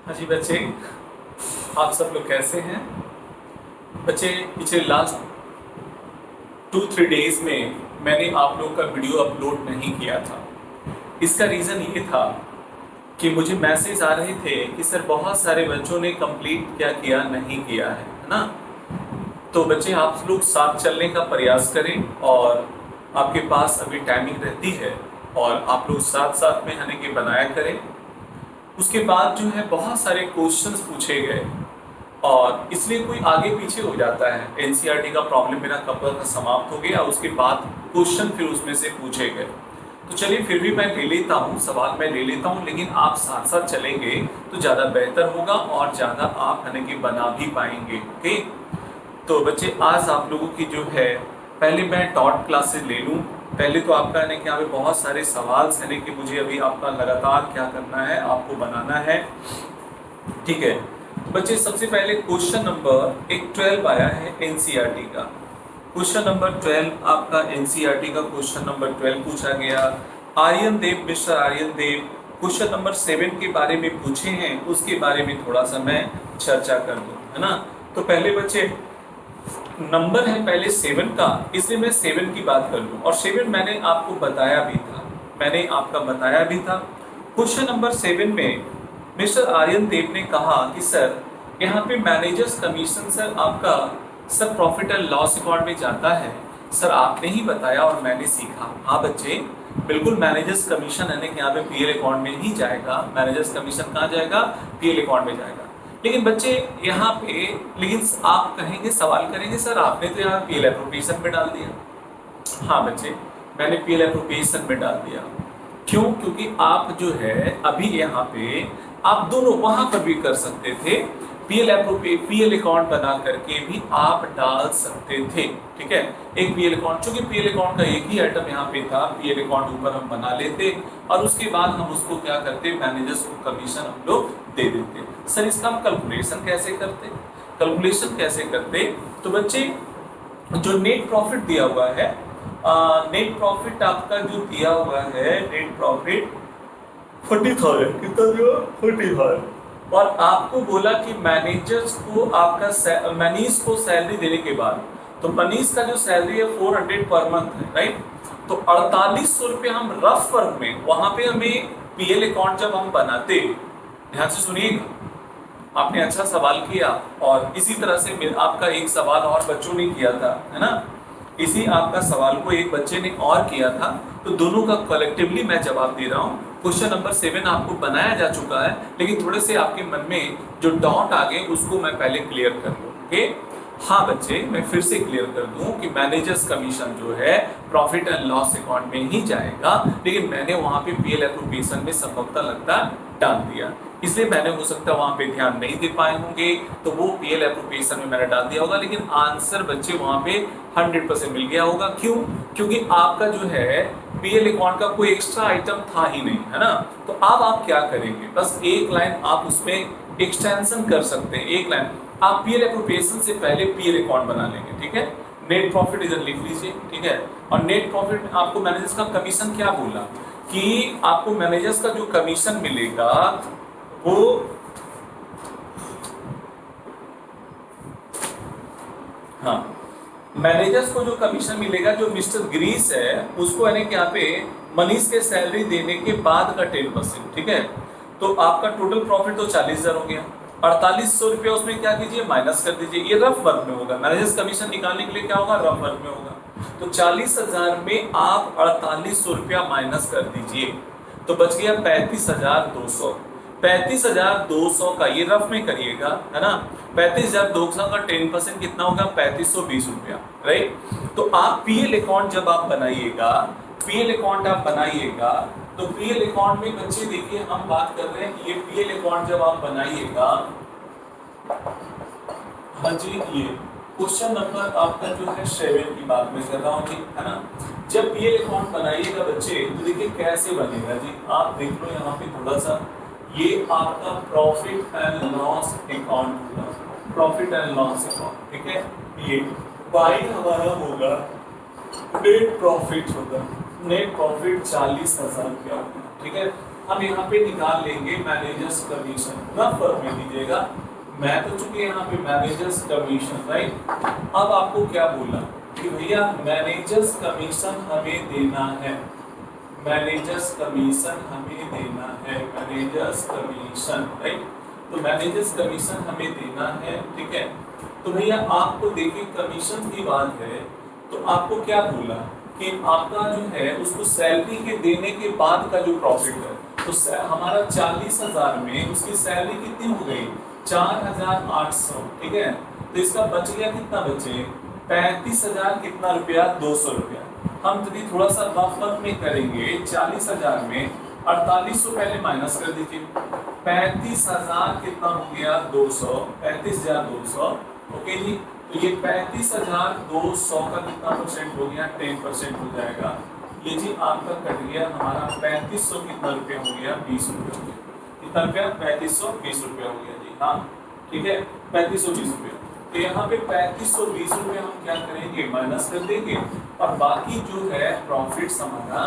हाँ जी बच्चे, आप सब लोग कैसे हैं? बच्चे, पिछले लास्ट 2-3 डेज में मैंने आप लोगों का वीडियो अपलोड नहीं किया था। इसका रीज़न ये था कि मुझे मैसेज आ रहे थे कि सर बहुत सारे बच्चों ने कंप्लीट क्या किया नहीं किया है ना। तो बच्चे, आप लोग साथ चलने का प्रयास करें और आपके पास अभी टाइमिंग रहती है और आप लोग साथ साथ में आने के बनाया करें। उसके बाद जो है बहुत सारे क्वेश्चंस पूछे गए और इसलिए कोई आगे पीछे हो जाता है। एनसीईआरटी का प्रॉब्लम मेरा कब तक समाप्त हो गया, उसके बाद क्वेश्चन फिर उसमें से पूछे गए। तो चलिए फिर भी मैं ले लेता हूँ, सवाल मैं ले लेता हूँ, लेकिन आप साथ साथ चलेंगे तो ज़्यादा बेहतर होगा और ज़्यादा आप है कि बना भी पाएंगे। ओके, तो बच्चे आज आप लोगों की जो है पहले मैं डॉट क्लासेस ले लूँ। पहले तो आपका है कि यहाँ पे बहुत सारे सवाल है कि मुझे अभी आपका लगातार क्या करना है, आपको बनाना है। ठीक है बच्चे, सबसे पहले क्वेश्चन नंबर 12 आया है एनसीईआरटी का। क्वेश्चन नंबर 12 आपका एनसीईआरटी का क्वेश्चन नंबर 12 पूछा गया। आर्यन देव, मिस्टर आर्यन देव क्वेश्चन नंबर 7 के बारे में पूछे हैं, उसके बारे में थोड़ा सा मैं चर्चा कर दूं, है ना। तो पहले बच्चे नंबर है पहले 7 का, इसलिए मैं 7 की बात कर लूं। और 7 मैंने आपको बताया भी था, मैंने आपका बताया भी था। क्वेश्चन नंबर 7 में मिस्टर आर्यन देव ने कहा कि सर यहाँ पे मैनेजर्स कमीशन सर आपका sir profit and loss account में जाता है। सर आपने ही बताया और मैंने सीखा। हाँ बच्चे, बिल्कुल मैनेजर्स कमीशन है कि यहाँ पे पीएल अकाउंट में ही जाएगा। मैनेजर्स कमीशन कहाँ जाएगा? पीएल अकाउंट में जाएगा। लेकिन बच्चे यहाँ पे, लेकिन आप कहेंगे, सवाल करेंगे सर आपने तो यहाँ पीएल एप्रोप्रिएशन में डाल दिया। हाँ बच्चे, मैंने पीएल एप्रोप्रिएशन में डाल दिया। क्यों? क्योंकि आप जो है अभी यहाँ पे आप दोनों वहां पर भी कर सकते थे, पीएल अकाउंट बना करके भी आप डाल सकते थे। ठीक है, एक पीएल अकाउंट, चूंकि पीएल अकाउंट का एक ही आइटम यहाँ पे था, पीएल अकाउंट ऊपर हम बना लेते और उसके बाद हम उसको क्या करते, मैनेजर्स को कमीशन हम लोग दे देते। सर इसका हम कैलकुलेशन कैसे करते? कैलकुलेशन कैसे करते? तो बच्चे जो नेट प्रॉफिट दिया हुआ है, नेट प्रॉफिट आपका जो दिया हुआ है, नेट प्रॉफिट 40,000, कितना दिया? 40,000। और आपको बोला कि मैनेजर्स को आपका मनीष को सैलरी देने के बाद, तो मनीष का जो सैलरी है 400 पर मंथ है, राइट। तो 4800 रुपये हम रफ वर्क में, वहां पे हमें पीएल अकाउंट जब हम बनाते, ध्यान से सुनिएगा, आपने अच्छा सवाल किया और इसी तरह से आपका एक सवाल और बच्चों ने किया था, है ना। इसी आपका सवाल को एक बच्चे ने और किया था, तो दोनों का कलेक्टिवली मैं जवाब दे रहा हूँ। क्वेश्चन नंबर 7 आपको बनाया जा चुका है, लेकिन थोड़े से आपके मन में जो डाउट आ गए उसको मैं पहले क्लियर कर लूँ। ओके, हाँ बच्चे, मैं फिर से क्लियर कर दूं कि मैनेजर्स कमीशन जो है प्रॉफिट एंड लॉस अकाउंट में ही जाएगा, लेकिन मैंने वहां पे पीएल एप्रोप्रिएशन में संभवतः लगता डाल दिया, इसलिए मैंने हो सकता है वहां पे ध्यान नहीं दे पाए होंगे, तो वो पीएल एप्रोप्रिएशन में मैंने डाल दिया होगा। लेकिन आंसर बच्चे वहां पे 100% मिल गया होगा। क्यों? क्योंकि आपका जो है पीएल अकाउंट का कोई एक्स्ट्रा आइटम था ही नहीं, है ना। तो अब आप क्या करेंगे, बस एक लाइन आप उसमें एक्सटेंशन कर सकते हैं। एक लाइन आप पीएल एप्रोप्रिएशन से पहले पीएल अकाउंट बना लेंगे। ठीक है, नेट प्रॉफिट इधर लिख लीजिए। ठीक है, और नेट प्रॉफिट आपको मैनेजर्स का कमीशन क्या बोला कि आपको मैनेजर्स का जो कमीशन मिलेगा वो, हाँ, मैनेजर्स को जो कमीशन मिलेगा, जो मिस्टर ग्रीस है उसको यानी कि यहाँ पे मनीष के सैलरी देने के बाद का 10%। ठीक है, तो आपका टोटल प्रॉफिट तो 40,000 हो गया। 4800 रुपया उसमें क्या कीजिए, माइनस कर दीजिए। ये रफ वर्क में होगा, मैनेजर्स कमीशन निकालने के लिए क्या होगा, रफ वर्क में होगा। तो 40,000 में आप 4800 रुपया माइनस कर दीजिए, तो बच गया 35,200। 35,200 का ये रफ में करिएगा, है ना। 35,200 का 10% कितना होगा, 3520 रुपया, राइट। तो आप पीएल अकाउंट जब आप बनाइएगा, पीएल अकाउंट आप बनाइएगा, तो पीएल अकाउंट में बच्चे देखिए हम बात कर रहे हैं, ये पीएल अकाउंट जब आप बनाइएगा, हाँ जी, ये क्वेश्चन नंबर आपका जो है 7 की बात में कर रहा हूँ जी, है ना। जब पीएल अकाउंट बनाइएगा बच्चे, तो देखिए कैसे बनेगा जी, आप देख लो यहाँ पे थोड़ा सा, ये आपका प्रॉफिट एंड लॉस अकाउंट होगा, प्रॉफिट एंड लॉस अकाउंट। ठीक है, ये बाई हमारा होगा नेट प्रॉफिट होगा, नेट प्रॉफिट 40,000 रुपया होगा। ठीक है, हम यहाँ पे निकाल लेंगे मैनेजर्स कमीशन, रफ वर्क में दीजिएगा, मैं तो चूंकि यहाँ पे मैनेजर्स कमीशन, राइट। अब आपको क्या बोला कि भैया मैनेजर्स कमीशन हमें देना है, मैनेजर्स कमीशन हमें देना है, मैनेजर्स कमीशन, राइट। तो मैनेजर्स कमीशन हमें देना है, ठीक है। तो भैया आपको देखिए कमीशन की बात है, तो आपको क्या बोला कि आपका जो है उसको सैलरी के देने के बाद का जो प्रॉफिट है, तो हमारा 40,000 में उसकी सैलरी कितनी हो गई, 4,800, ठीक है। तो इसका बच गया कितना बचे, 35,000 कितना रुपया, 200 रुपया। हम यदि थोड़ा सा रफ वर्क में करेंगे, 40,000 में 4800 पहले माइनस कर दीजिए, 35,000 कितना हो गया, 200, 35,200, ओके जी। तो ये 35,200 का कितना परसेंट हो गया, 10% हो जाएगा। ये जी आपका कट गया हमारा 3500 कितना रुपया हो गया, 20 रुपया हो गया। कितना रुपया, 3520 रुपया हो गया जी, हाँ ठीक है, 3520 रुपया। तो यहाँ पे 3520 रुपये हम क्या करेंगे, माइनस कर देंगे, और बाकी जो है प्रॉफिट हमारा,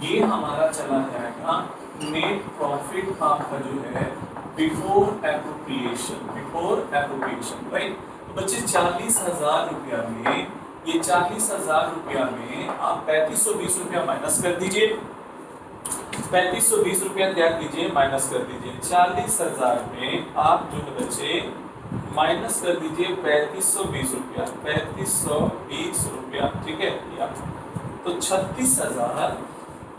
ये हमारा चला जाएगा नेट प्रॉफिट आपका जो है before appropriation, before appropriation, right. तो बच्चे 40,000 रुपया में, ये 40,000 रुपया में आप 3520 रुपया माइनस कर दीजिए, 3520 रुपया क्या कीजिए, माइनस कर दीजिए। 40,000 में आप जो है बच्चे माइनस कर दीजिए 3520 रुपया, 3520 रुपया, ठीक है। या तो 36,000,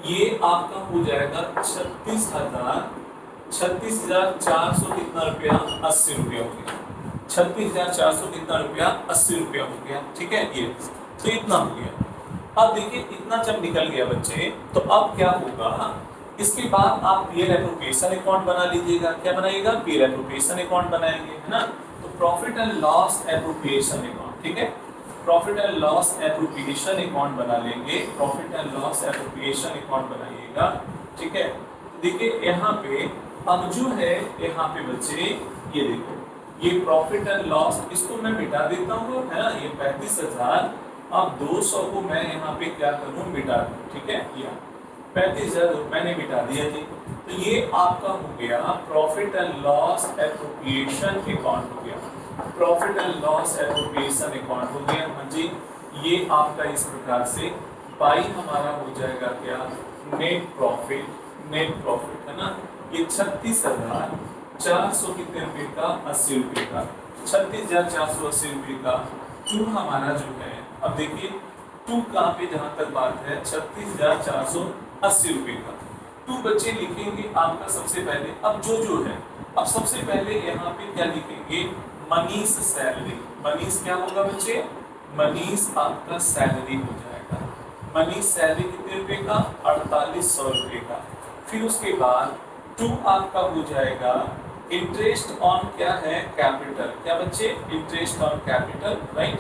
ये आपका हो जाएगा 36,400 कितना रुपया, 80 रुपया हो गया। 36,400 कितना रुपया, 80 रुपया हो गया, ठीक है। ये तो इतना हो गया। अब देखिए इतना जब निकल गया बच्चे, तो अब क्या होगा, इसके बाद आप पीयर एप्रोप्रिएशन अकाउंट बना लीजिएगा। क्या बनाइएगा, पीयर एप्रोप्रिएशन अकाउंट बनाएंगे, है ना। तो profit and loss appropriation account, ठीक है, profit and loss appropriation account बना लेंगे, profit and loss appropriation account बनाइएगा, ठीक है। देखिए यहाँ पे अब जो है, यहाँ पे बच्चे ये देखो, ये प्रॉफिट एंड लॉस, इसको मैं मिटा देता हूँ, है ना। ये 35,000, अब 200 को मैं यहाँ पे क्या करूँ, मिटा दूँ, ठीक है। या 35,000 मैंने मिटा दिया जी। तो ये आपका हो गया profit and loss appropriation account हो गया, profit and loss appropriation account हो गया, हाँ जी। ये आपका इस प्रकार से बाई हमारा हो जाएगा क्या, नेट प्रॉफिट, नेट प्रॉफिट, है ना। ये 36,400 कितने रुपए का, 80 रुपए का, 36,480 रुपए का। टू हमारा जो है, अब देखिए टू कहाँ पे, जहां तक बात है 36,480 रुपए का। टू बच्चे लिखेंगे आपका सबसे पहले, अब जो है, अब सबसे पहले यहाँ पे क्या लिखेंगे, मनीष सैलरी। मनीष क्या होगा बच्चे, मनीष आपका सैलरी हो जाएगा। मनीष सैलरी कितने रुपए का, 4800 रुपए का। फिर उसके बाद टू आपका हो जाएगा इंटरेस्ट ऑन, क्या है, कैपिटल। क्या बच्चे, interest on capital, right.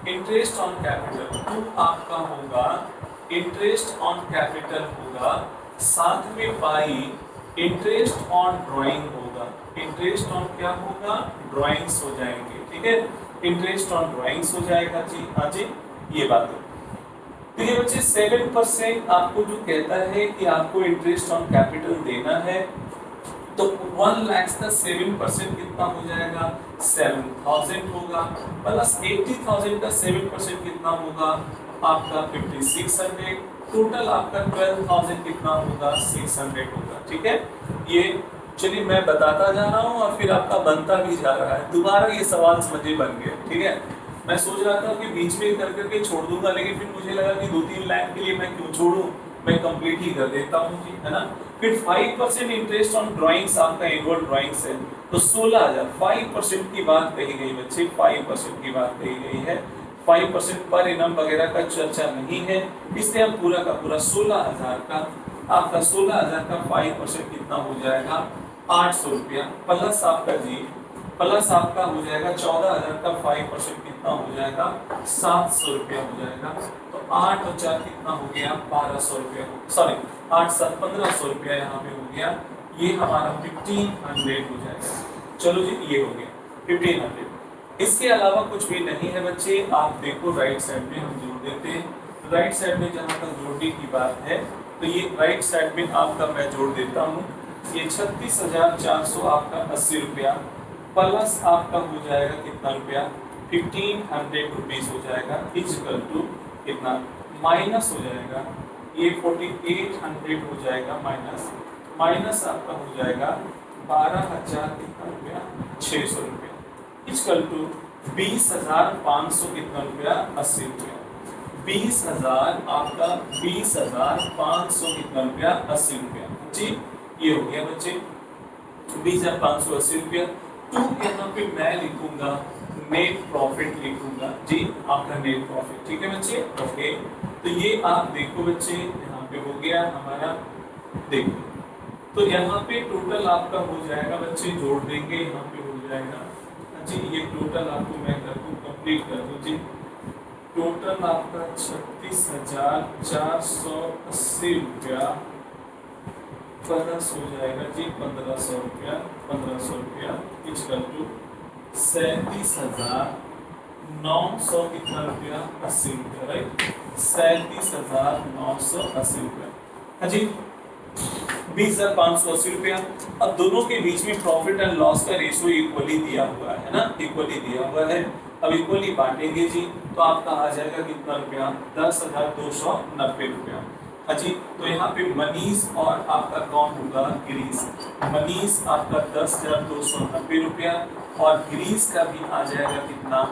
Interest on capital टू आपका होगा, इंटरेस्ट ऑन कैपिटल होगा, साथ में बाई इंटरेस्ट ऑन ड्राइंग होगा। इंटरेस्ट ऑन क्या होगा, ड्राइंग्स हो जाएंगे, ठीक है। इंटरेस्ट ऑन ड्राइंग्स हो जाएगा जी, हाँ जी, ये बात है। तो ये बच्चे 7% आपको जो कहता है कि आपको इंटरेस्ट ऑन कैपिटल देना है, तो 1 लाख का 7% कितना हो जाएगा, 7,000 होगा, प्लस 80,000 का 7% कितना होगा, आपका 5,600, टोटल आपका 12,000 कितना होगा, 600 होगा, ठीक है। ये चलिए मैं बताता जा रहा हूँ और फिर आपका बनता भी जा रहा है, दोबारा ये सवाल समझे बन गया, ठीक है। मैं सोच रहा था कि बीच में कर करके छोड़ दूंगा, लेकिन फिर मुझे लगा कि 2-3 लाइन के लिए मैं क्यों छोड़ूं, मैं कंप्लीट ही कर देता हूँ जी, है ना। फिर 5% इंटरेस्ट ऑन ड्राइंग्स, आपका एनुअल ड्राइंग्स है, तो 16,000, 5% की बात कही गई बच्चे, 5% की बात कही गई है, 5% पर इनम वगैरह का चर्चा नहीं है, इसलिए हम पूरा का पूरा 16,000 का, आपका 16,000 का 5% कितना हो जाएगा, 800 रुपया, प्लस आपका जी, प्लस आपका हो जाएगा 14,000 का 5% कितना हो जाएगा, 700 रुपया हो जाएगा। तो 8 और 4 कितना हो गया, 1200 रुपया, सॉरी 8 7 1500 रुपया यहाँ पे हो गया। ये हमारा 1500 हो जाएगा। चलो जी, ये हो गया 1500। इसके अलावा कुछ भी नहीं है बच्चे। आप देखो राइट साइड में हम जोड़ देते हैं, राइट साइड में जहाँ तक जोड़ने की बात है, तो ये राइट साइड में आपका मैं जोड़ देता हूँ, ये 36,400 आपका 80 रुपया प्लस आपका हो जाएगा कितना रुपया 1,500 रुपीज हो जाएगा इक्वल टू कितना माइनस हो जाएगा ये 4,800 हो जाएगा माइनस आपका हो जाएगा 12,000 कितना रुपया 600 रुपया इक्वल टू 20,500 कितना रुपया 80 रुपया 20,000 आपका 20,500 कितना रुपया 80 रुपया जी। ये हो गया बच्चे 20,580 रुपया। तो यहाँ पे मैं लिखूंगा नेट प्रॉफिट लिखूंगा जी, आपका नेट प्रॉफिट। ठीक है बच्चे, ओके। तो ये आप देखो बच्चे, यहाँ पे हो गया हमारा, देखो तो यहाँ पे टोटल आपका हो जाएगा बच्चे, जोड़ देंगे, यहाँ पे हो जाएगा जी। ये टोटल आपको मैं कर दूँ, कंप्लीट कर दूँ जी। टोटल आपका 36,480 रुपया प्लस हो जाएगा जी 1,500 रुपया 1,500 रुपया इक्वल टू 37,900 कितना रुपया 80 रुपया, राइट 37,980 रुपया। हाँ जी, 20,580 रुपया। अब दोनों के बीच में प्रॉफिट एंड लॉस का रेशियो इक्वली दिया हुआ है ना, इक्वली दिया हुआ है। अब इक्वली बांटेंगे जी, तो आपका आ जाएगा कितना रुपया 10,290 रुपया। हाँ जी, तो यहाँ पे मनीष और आपका कौन होगा गिरीश। मनीष आपका 10,290 रुपया और गिरीश का भी आ जाएगा कितना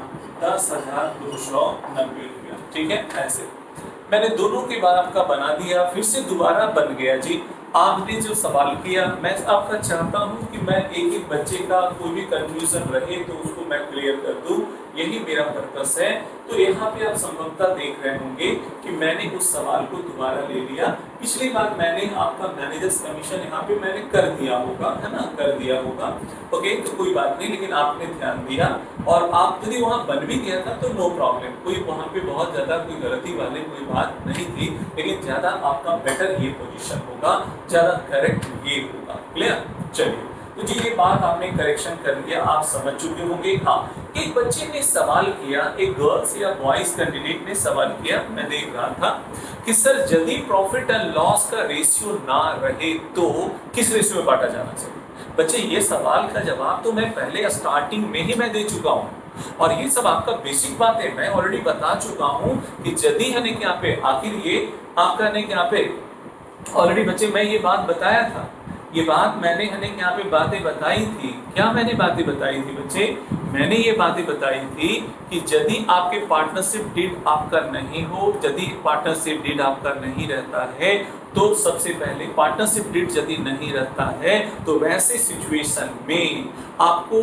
10,290 रुपया। ठीक है, ऐसे मैंने दोनों के बाद आपका बना दिया, फिर से दोबारा बन गया जी। आपने जो सवाल किया, मैं आपका चाहता हूं कि मैं एक एक बच्चे का कोई भी कंफ्यूजन रहे तो उसको मैं क्लियर कर दूं, यही मेरा पर्पस है। तो यहाँ पे आप संभवतः देख रहे होंगे कि मैंने उस सवाल को दोबारा ले लिया। पिछली बार मैंने आपका मैनेजर्स कमीशन यहाँ पे मैंने कर दिया होगा, है ना, कर दिया होगा, ओके, तो कोई बात नहीं, लेकिन आपने ध्यान दिया और आप यदि वहाँ बन भी गया था तो नो प्रॉब्लम, कोई वहाँ पे बहुत ज्यादा कोई गलती वाली कोई बात नहीं थी, लेकिन ज्यादा आपका बेटर ये पोजीशन होगा, ज्यादा करेक्ट ये होगा। क्लियर, चलिए। तो जी ये बात आपने करेक्शन कर लिया, आप समझ चुके होंगे। हाँ, एक बच्चे ने सवाल किया, एक गर्ल्स या बॉयज कैंडिडेट ने सवाल किया, मैं देख रहा था कि सर यदि प्रॉफिट एंड लॉस का रेशियो ना रहे तो किस रेशियो में बांटा जाना चाहिए। बच्चे ये सवाल का जवाब तो मैं पहले स्टार्टिंग में ही मैं दे चुका हूँ और ये सब आपका बेसिक बात है, मैं ऑलरेडी बता चुका हूँ कि यदि है ना यहाँ पे आखिर ये आपका ने यहाँ पे ऑलरेडी बच्चे मैं ये बात बताया था, ये बात मैंने यहाँ पे बातें बताई थी। क्या मैंने बातें बताई थी बच्चे? मैंने ये बातें बताई थी कि यदि आपके पार्टनरशिप डीड आपका नहीं हो, यदि पार्टनरशिप डीड आपका नहीं रहता है तो सबसे पहले पार्टनरशिप डीड यदि नहीं रहता है तो वैसे सिचुएशन में आपको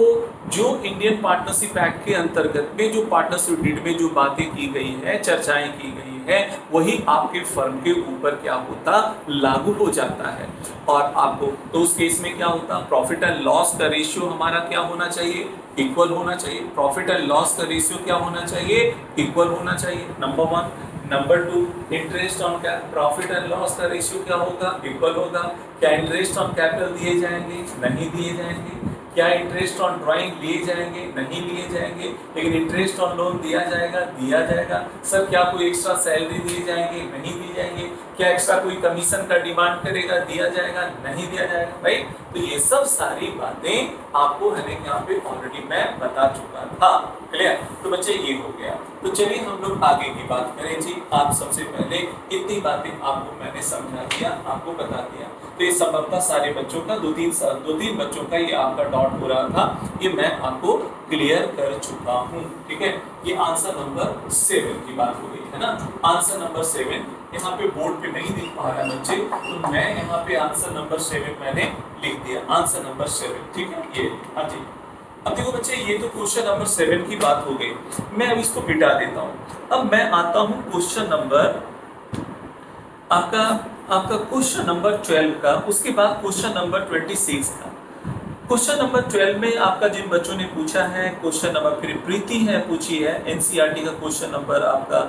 जो इंडियन पार्टनरशिप एक्ट के अंतर्गत में जो पार्टनरशिप डीड में जो बातें की गई है, चर्चाएं की गई है, वही आपके फर्म के ऊपर क्या होता, लागू हो जाता है। और आपको तो उस केस में क्या होता, प्रॉफिट एंड लॉस का रेशियो हमारा क्या होना चाहिए, इक्वल होना चाहिए। प्रॉफिट एंड लॉस का रेशियो क्या होना चाहिए, इक्वल होना चाहिए, नंबर 1। नंबर 2, इंटरेस्ट ऑन क्या, प्रॉफिट एंड लॉस का रेशियो क्या होगा, इक्वल होगा। क्या इंटरेस्ट ऑन कैपिटल दिए जाएंगे, नहीं दिए जाएंगे। क्या इंटरेस्ट ऑन ड्राइंग लिए जाएंगे, नहीं लिए जाएंगे। लेकिन इंटरेस्ट ऑन लोन दिया जाएगा, दिया जाएगा। सर क्या कोई एक्स्ट्रा सैलरी दिए जाएंगे, नहीं दिए जाएंगे। क्या एक्स्ट्रा कोई कमीशन का डिमांड करेगा, दिया जाएगा, नहीं दिया जाएगा, राइट। तो ये सब सारी बातें आपको है यहाँ पे ऑलरेडी मैं बता चुका था। क्लियर, तो बच्चे ये हो गया। तो चलिए हम लोग आगे की बात करें जी। आप सबसे पहले इतनी बातें आपको मैंने समझा दिया, आपको बता दिया। तो ये संभवतः सारे बच्चों का दो तीन बच्चों का ये आपका डाउट हो रहा था, ये मैं आपको क्लियर कर चुका हूँ। ठीक है, ये आंसर नंबर 7 की बात हो गई है ना। आंसर नंबर 7 यहाँ पे बोर्ड पे नहीं दिख पा रहा है बच्चे, तो मैं यहाँ पे आंसर नंबर 7 मैंने लिख दिया, आंसर नंबर 7। ठीक है, ये हाँ जी। अब देखो बच्चे, ये तो क्वेश्चन नंबर 7 की बात हो गई, मैं अब इसको मिटा देता हूँ। अब मैं आता हूँ क्वेश्चन नंबर आपका क्वेश्चन नंबर 12 का, उसके बाद क्वेश्चन नंबर 26 का। क्वेश्चन नंबर 12 में आपका जिन बच्चों ने पूछा है क्वेश्चन नंबर, फिर प्रीति है पूछी है एनसीईआरटी का क्वेश्चन नंबर आपका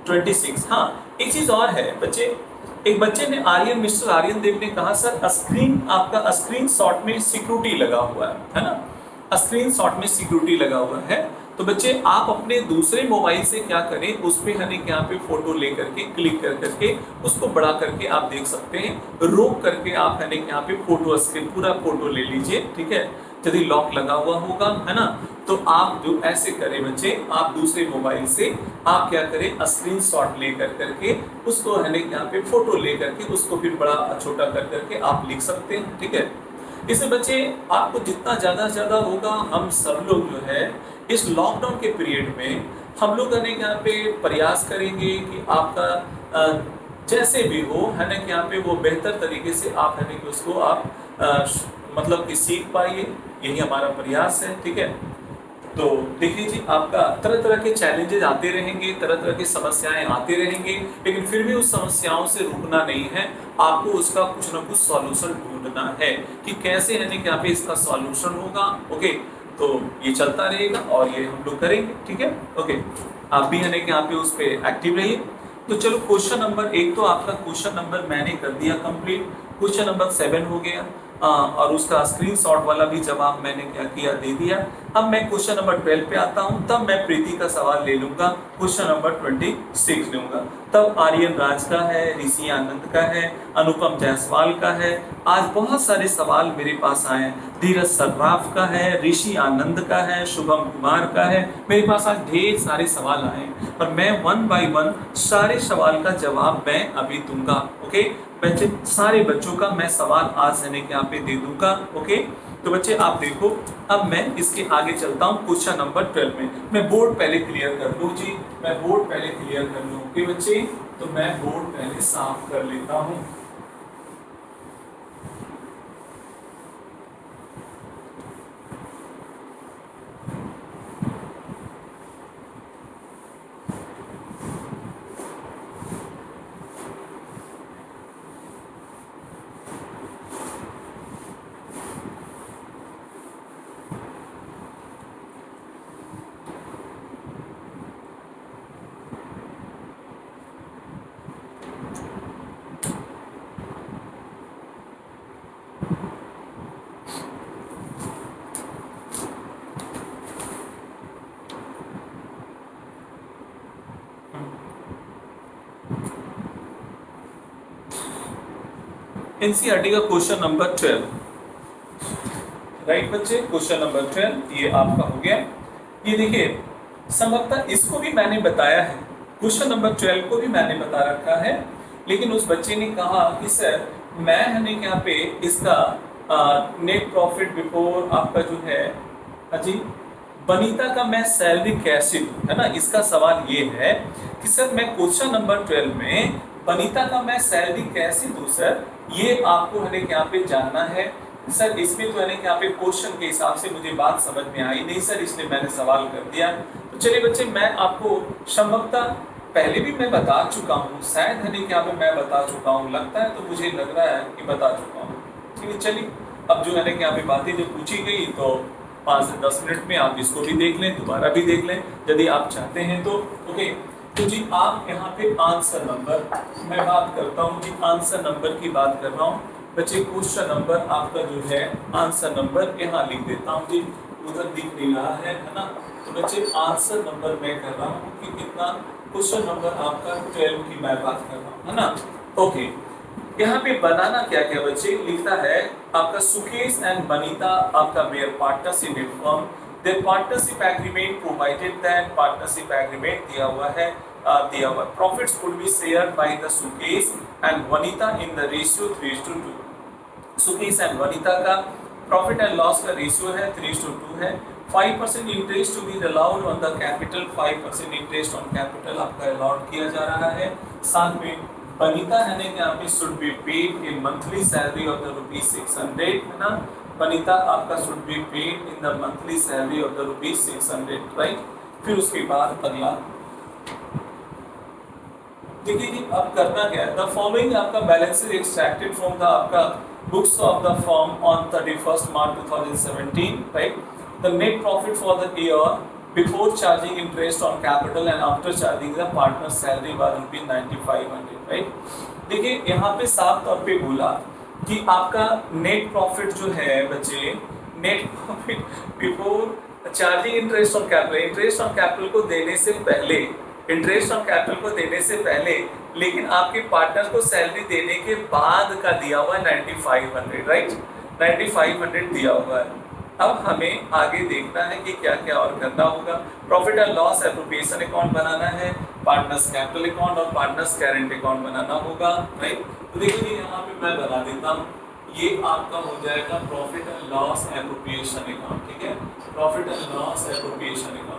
26। हाँ, एक चीज और है बच्चे, एक बच्चे ने मिस्टर आर्यन देव ने कहा सर स्क्रीन आपका स्क्रीन शॉट में सिक्योरिटी लगा हुआ है ना, स्क्रीन शॉट में सिक्योरिटी लगा हुआ है। तो बच्चे आप अपने दूसरे मोबाइल से क्या करें, उस पे यानी कि यहाँ पे फोटो लेकर के क्लिक कर करके उसको बड़ा करके आप देख सकते हैं, रोक करके आप यानी कि यहाँ पे फोटो स्क्रीन पूरा फोटो ले लीजिए, ठीक है। यदि लॉक लगा हुआ होगा, है ना, तो आप जो ऐसे करें बच्चे, आप दूसरे मोबाइल से आप क्या करें, स्क्रीनशॉट ले कर करके उसको यानी कि यहाँ पे फोटो ले करके उसको फिर बड़ा छोटा कर करके आप लिख सकते हैं, ठीक है। इससे बच्चे आपको जितना ज़्यादा से ज़्यादा होगा, हम सब लोग जो है इस लॉकडाउन के पीरियड में हम लोग यहाँ पे प्रयास करेंगे कि आपका जैसे भी हो है ना कि यहाँ पे वो बेहतर तरीके से आप है ना कि उसको आप मतलब कि सीख पाइए, यही हमारा प्रयास है, ठीक है। तो देखिए जी, आपका तरह तरह के चैलेंजेस आते रहेंगे, तरह तरह की समस्याएं आते रहेंगे, लेकिन फिर भी उस समस्याओं से रुकना नहीं है, आपको उसका कुछ ना कुछ सॉल्यूशन ढूंढना है कि कैसे यानी कि यहाँ पे इसका सॉल्यूशन होगा। ओके, तो ये चलता रहेगा और ये हम लोग करेंगे, ठीक है। ओके, आप भी यानी कि यहाँ पे उस पर एक्टिव रहिए। तो चलो, क्वेश्चन नंबर 1 तो आपका क्वेश्चन नंबर मैंने कर दिया कंप्लीट, क्वेश्चन नंबर 7 हो गया, और उसका स्क्रीनशॉट वाला भी जवाब मैंने क्या किया, दे दिया। अब मैं क्वेश्चन नंबर 12 पे आता हूं, तब मैं प्रीति का सवाल ले लूंगा, क्वेश्चन नंबर 26 लूंगा। तब आर्यन राज का है, ऋषि आनंद का है, अनुपम जायसवाल का है। आज बहुत सारे सवाल मेरे पास आए हैं, धीरज सर्राफ का है, ऋषि आनंद का है, शुभम कुमार का है। मेरे पास आज ढेर सारे सवाल आए हैं और मैं 1 बाय 1 सारे सवाल का जवाब मैं अभी दूंगा। ओके बच्चे, सारे बच्चों का मैं सवाल आज यानी कि यहाँ पे दे दूंगा। ओके, तो बच्चे आप देखो, अब मैं इसके आगे चलता हूँ क्वेश्चन नंबर 12 में। मैं बोर्ड पहले क्लियर कर लूँ जी, मैं बोर्ड पहले क्लियर कर लूँ। ओके बच्चे, तो मैं बोर्ड पहले साफ कर लेता हूँ। एनसीईआरटी का क्वेश्चन नंबर 12, राइट बच्चे, क्वेश्चन नंबर 12 ये आपका हो गया। ये देखिए, संभवतः इसको भी मैंने बताया है, क्वेश्चन नंबर 12 को भी मैंने बता रखा है, लेकिन उस बच्चे ने कहा कि सर मैं है ना यहाँ पे इसका नेट प्रॉफिट बिफोर आपका जो है अजी बनीता का मैं सैलरी कैसे दूं, है ना। इसका सवाल ये है कि सर मैं क्वेश्चन नंबर 12 में बनीता का मैं सैलरी कैसे दूं सर, ये आपको है ना यहाँ पे जानना है सर। इसमें तो है ना यहाँ पे क्वेश्चन के हिसाब से मुझे बात समझ में आई नहीं सर, इसलिए मैंने सवाल कर दिया। तो चलिए बच्चे, मैं आपको संभवतः पहले भी मैं बता चुका हूँ, शायद है ना यहाँ पे मैं बता चुका हूँ, लगता है तो मुझे लग रहा है कि बता चुका हूँ। ठीक है, चलिए अब जो है ना यहाँ पे बातें जो पूछी गई, तो 5 से 10 मिनट में आप इसको भी देख लें, दोबारा भी देख लें यदि आप चाहते हैं तो। ओके, तो जी आप यहाँ पे आंसर नंबर, मैं बात करता हूँ जी, आंसर नंबर की बात कर रहा हूँ बच्चे। क्वेश्चन नंबर आपका जो है आंसर नंबर यहाँ लिख देता हूँ जी, उधर दिख नहीं रहा है ना। तो बच्चे आंसर नंबर मैं कर रहा हूँ कि कितना, क्वेश्चन नंबर आपका 12 की मैं बात कर रहा हूँ, है ना। ओके, यहाँ पे बनाना क्या क्या बच्चे, लिखता है आपका सुकेश एंड बनीता आपका मेयर partnership in firm, their partnership agreement provided that, partnership agreement दिया हुआ है, दिया हुआ profits would be shared by the Sukesh and Vanita in the ratio 3:2। Sukesh and Vanita का प्रॉफिट एंड लॉस का रेशियो है 3:2 है। 5% interest to be allowed on the capital, 5% interest on capital आपका अलाउड किया जा रहा है। साथ में बनीता है ना यहाँ पे should be paid in monthly salary of the ₹600, है ना। बनीता आपका should be paid in the monthly salary of the ₹600, right. फिर उसके बाद अगला देखिए जी, अब करना क्या है, द फॉलोइंग आपका balance is extracted from the आपका books of the firm on 31 March 2017, right. The net profit for the year before charging interest on capital and after charging the partner salary was ₹9,500, right। देखिए यहाँ पे साफ तौर पे बोला कि आपका नेट प्रॉफिट जो है बच्चे, net profit before charging interest on capital, interest on capital को देने से पहले, इंटरेस्ट ऑन कैपिटल को देने से पहले, लेकिन आपके पार्टनर को सैलरी देने के बाद का दिया हुआ है 9500, राइट, 9500 दिया हुआ है। अब हमें आगे देखना है कि क्या क्या और करना होगा। Profit and loss appropriation account बनाना है, पार्टनर्स कैपिटल अकाउंट और पार्टनर्स करेंट अकाउंट बनाना होगा, राइट। तो देखिए यहाँ पे मैं बना देता हूँ, ये आपका हो जाएगा profit and loss appropriation account, ठीक है, profit and loss appropriation account.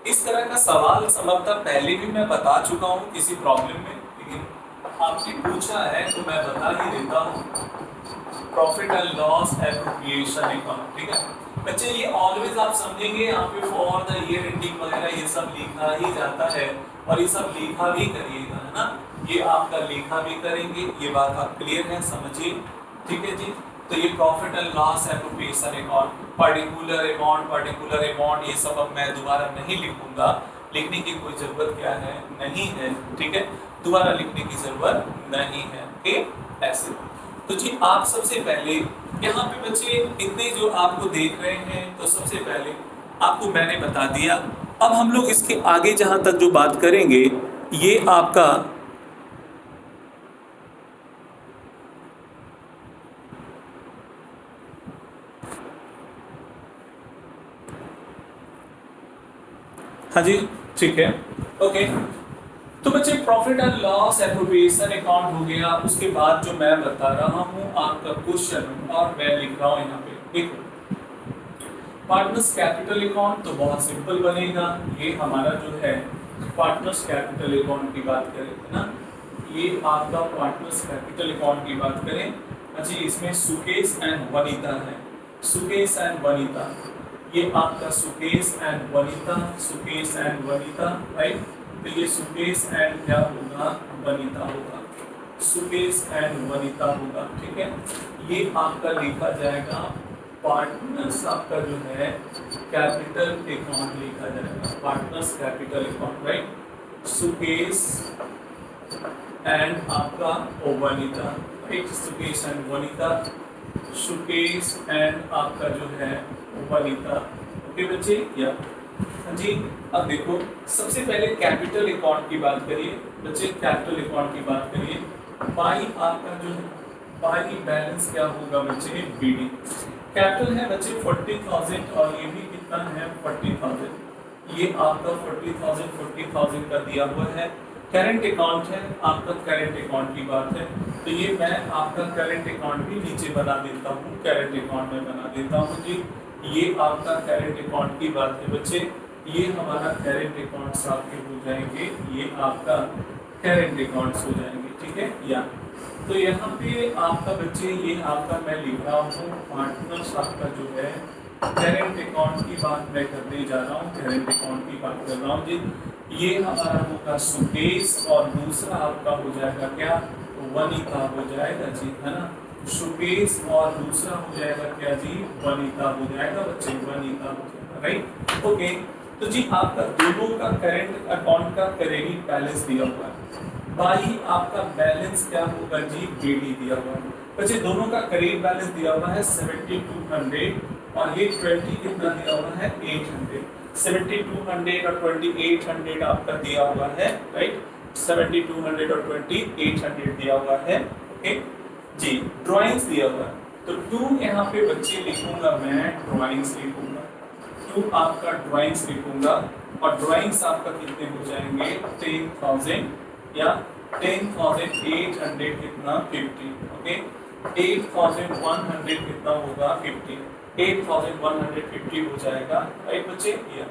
इस तरह का सवाल संभवतः पहले भी मैं बता चुका हूँ किसी प्रॉब्लम में, लेकिन आपने पूछा है तो मैं बता ही देता हूँ। Profit and loss appropriation account, ठीक है बच्चे, ये ऑलवेज आप समझेंगे यहाँ पे फॉर द ईयर एंडिंग वगैरह ये सब लिखा ही जाता है, और ये सब लिखा भी करिएगा, है ना, ये आपका लिखा भी करेंगे, ये बात आप क्लियर है, समझिए, ठीक है जी। तो ये profit and loss appropriation account, particular amount ये सब अब मैं दोबारा नहीं लिखूंगा, लिखने की कोई जरूरत क्या है, नहीं है, ठीक है, दोबारा लिखने की जरूरत नहीं है, ओके ऐसे। तो जी आप सबसे पहले यहाँ पे बच्चे इतने जो आपको देख रहे हैं, तो सबसे पहले आपको मैंने बता दिया। अब हम लोग इसके आगे जहां तक जो बात करेंगे, ये आपका हाँ जी ठीक है, ओके। तो बच्चे profit and loss appropriation account हो गया, उसके बाद जो मैं बता रहा हूँ आपका क्वेश्चन, और मैं लिख रहा हूँ यहाँ पे, देखो पार्टनर्स कैपिटल अकाउंट तो बहुत सिंपल बनेगा, ये हमारा जो है पार्टनर्स कैपिटल अकाउंट की बात करें, है ना, ये आपका पार्टनर्स कैपिटल अकाउंट की बात करें। अच्छा इसमें सुकेश एंड वनिता है, सुकेश एंड वनिता, ये आपका Sukesh and Vanita, Sukesh and Vanita, right. तो ये सुकेश एंड क्या होगा, वनिता होगा, सुकेश एंड वनिता होगा, ठीक है। ये आपका लिखा जाएगा पार्टनर्स, आपका जो है कैपिटल अकाउंट लिखा जाएगा, partners capital account, right. Sukesh and आपका Vanita, right, Sukesh and Vanita, Sukesh and आपका जो है वनिता, ओके बच्चे, या जी। अब देखो सबसे पहले कैपिटल अकाउंट की बात करिए बच्चे, कैपिटल अकाउंट की बात करिए, बाई आपका जो बाई बैलेंस क्या होगा बच्चे, बीडी। कैपिटल है बच्चे 40,000 और ये भी कितना है 40,000, ये आपका 40,000 का दिया हुआ है। करंट अकाउंट है आपका, करंट अकाउंट की बात है, तो ये मैं आपका करंट अकाउंट भी नीचे बना देता हूँ, करंट अकाउंट में बना देता हूँ जी। ये आपका करंट अकाउंट की बात है बच्चे, ये हमारा करंट अकाउंट्स आपके हो जाएंगे, ये आपका करंट अकाउंट्स हो जाएंगे, ठीक है, या तो यहाँ पे आपका बच्चे ये आपका मैं लिख रहा हूँ पार्टनर्स, आपका जो है करंट अकाउंट की बात मैं करने जा रहा हूँ, करंट अकाउंट की बात कर रहा हूँ जी। ये हमारा होगा सुकेश और दूसरा आपका हो जाएगा क्या, वनिता हो जाएगा जी, है ना, सुकेश और दूसरा हो जाएगा क्या जी, वनिता हो जाएगा बच्चे, वनिता हो जाएगा, राइट, ओके। तो जी आपका दोनों का करंट अकाउंट का क्रेडिट बैलेंस दिया हुआ है, बाई आपका बैलेंस क्या होगा जी, बीडी दिया हुआ है बच्चे, दोनों का क्रेडिट बैलेंस दिया हुआ है 7200 और ये 20 कितना दिया हुआ है 800, 7200 और 2800 आपका दिया हुआ है, राइट, 7200 और 2800 दिया हुआ है, ओके जी। ड्राइंग्स दिया हुआ है, तो 2 यहाँ पे बच्चे लिखूंगा मैं, ड्राइंग्स लिखूंगा, 2 आपका ड्राइंग्स लिखूंगा, और ड्राइंग्स आपका कितने हो जाएंगे 10,000 या 10,800 कितना 50, ओके, 8,100 कितना होगा 50, 8,150 हो जाएगा, राइट बच्चे, या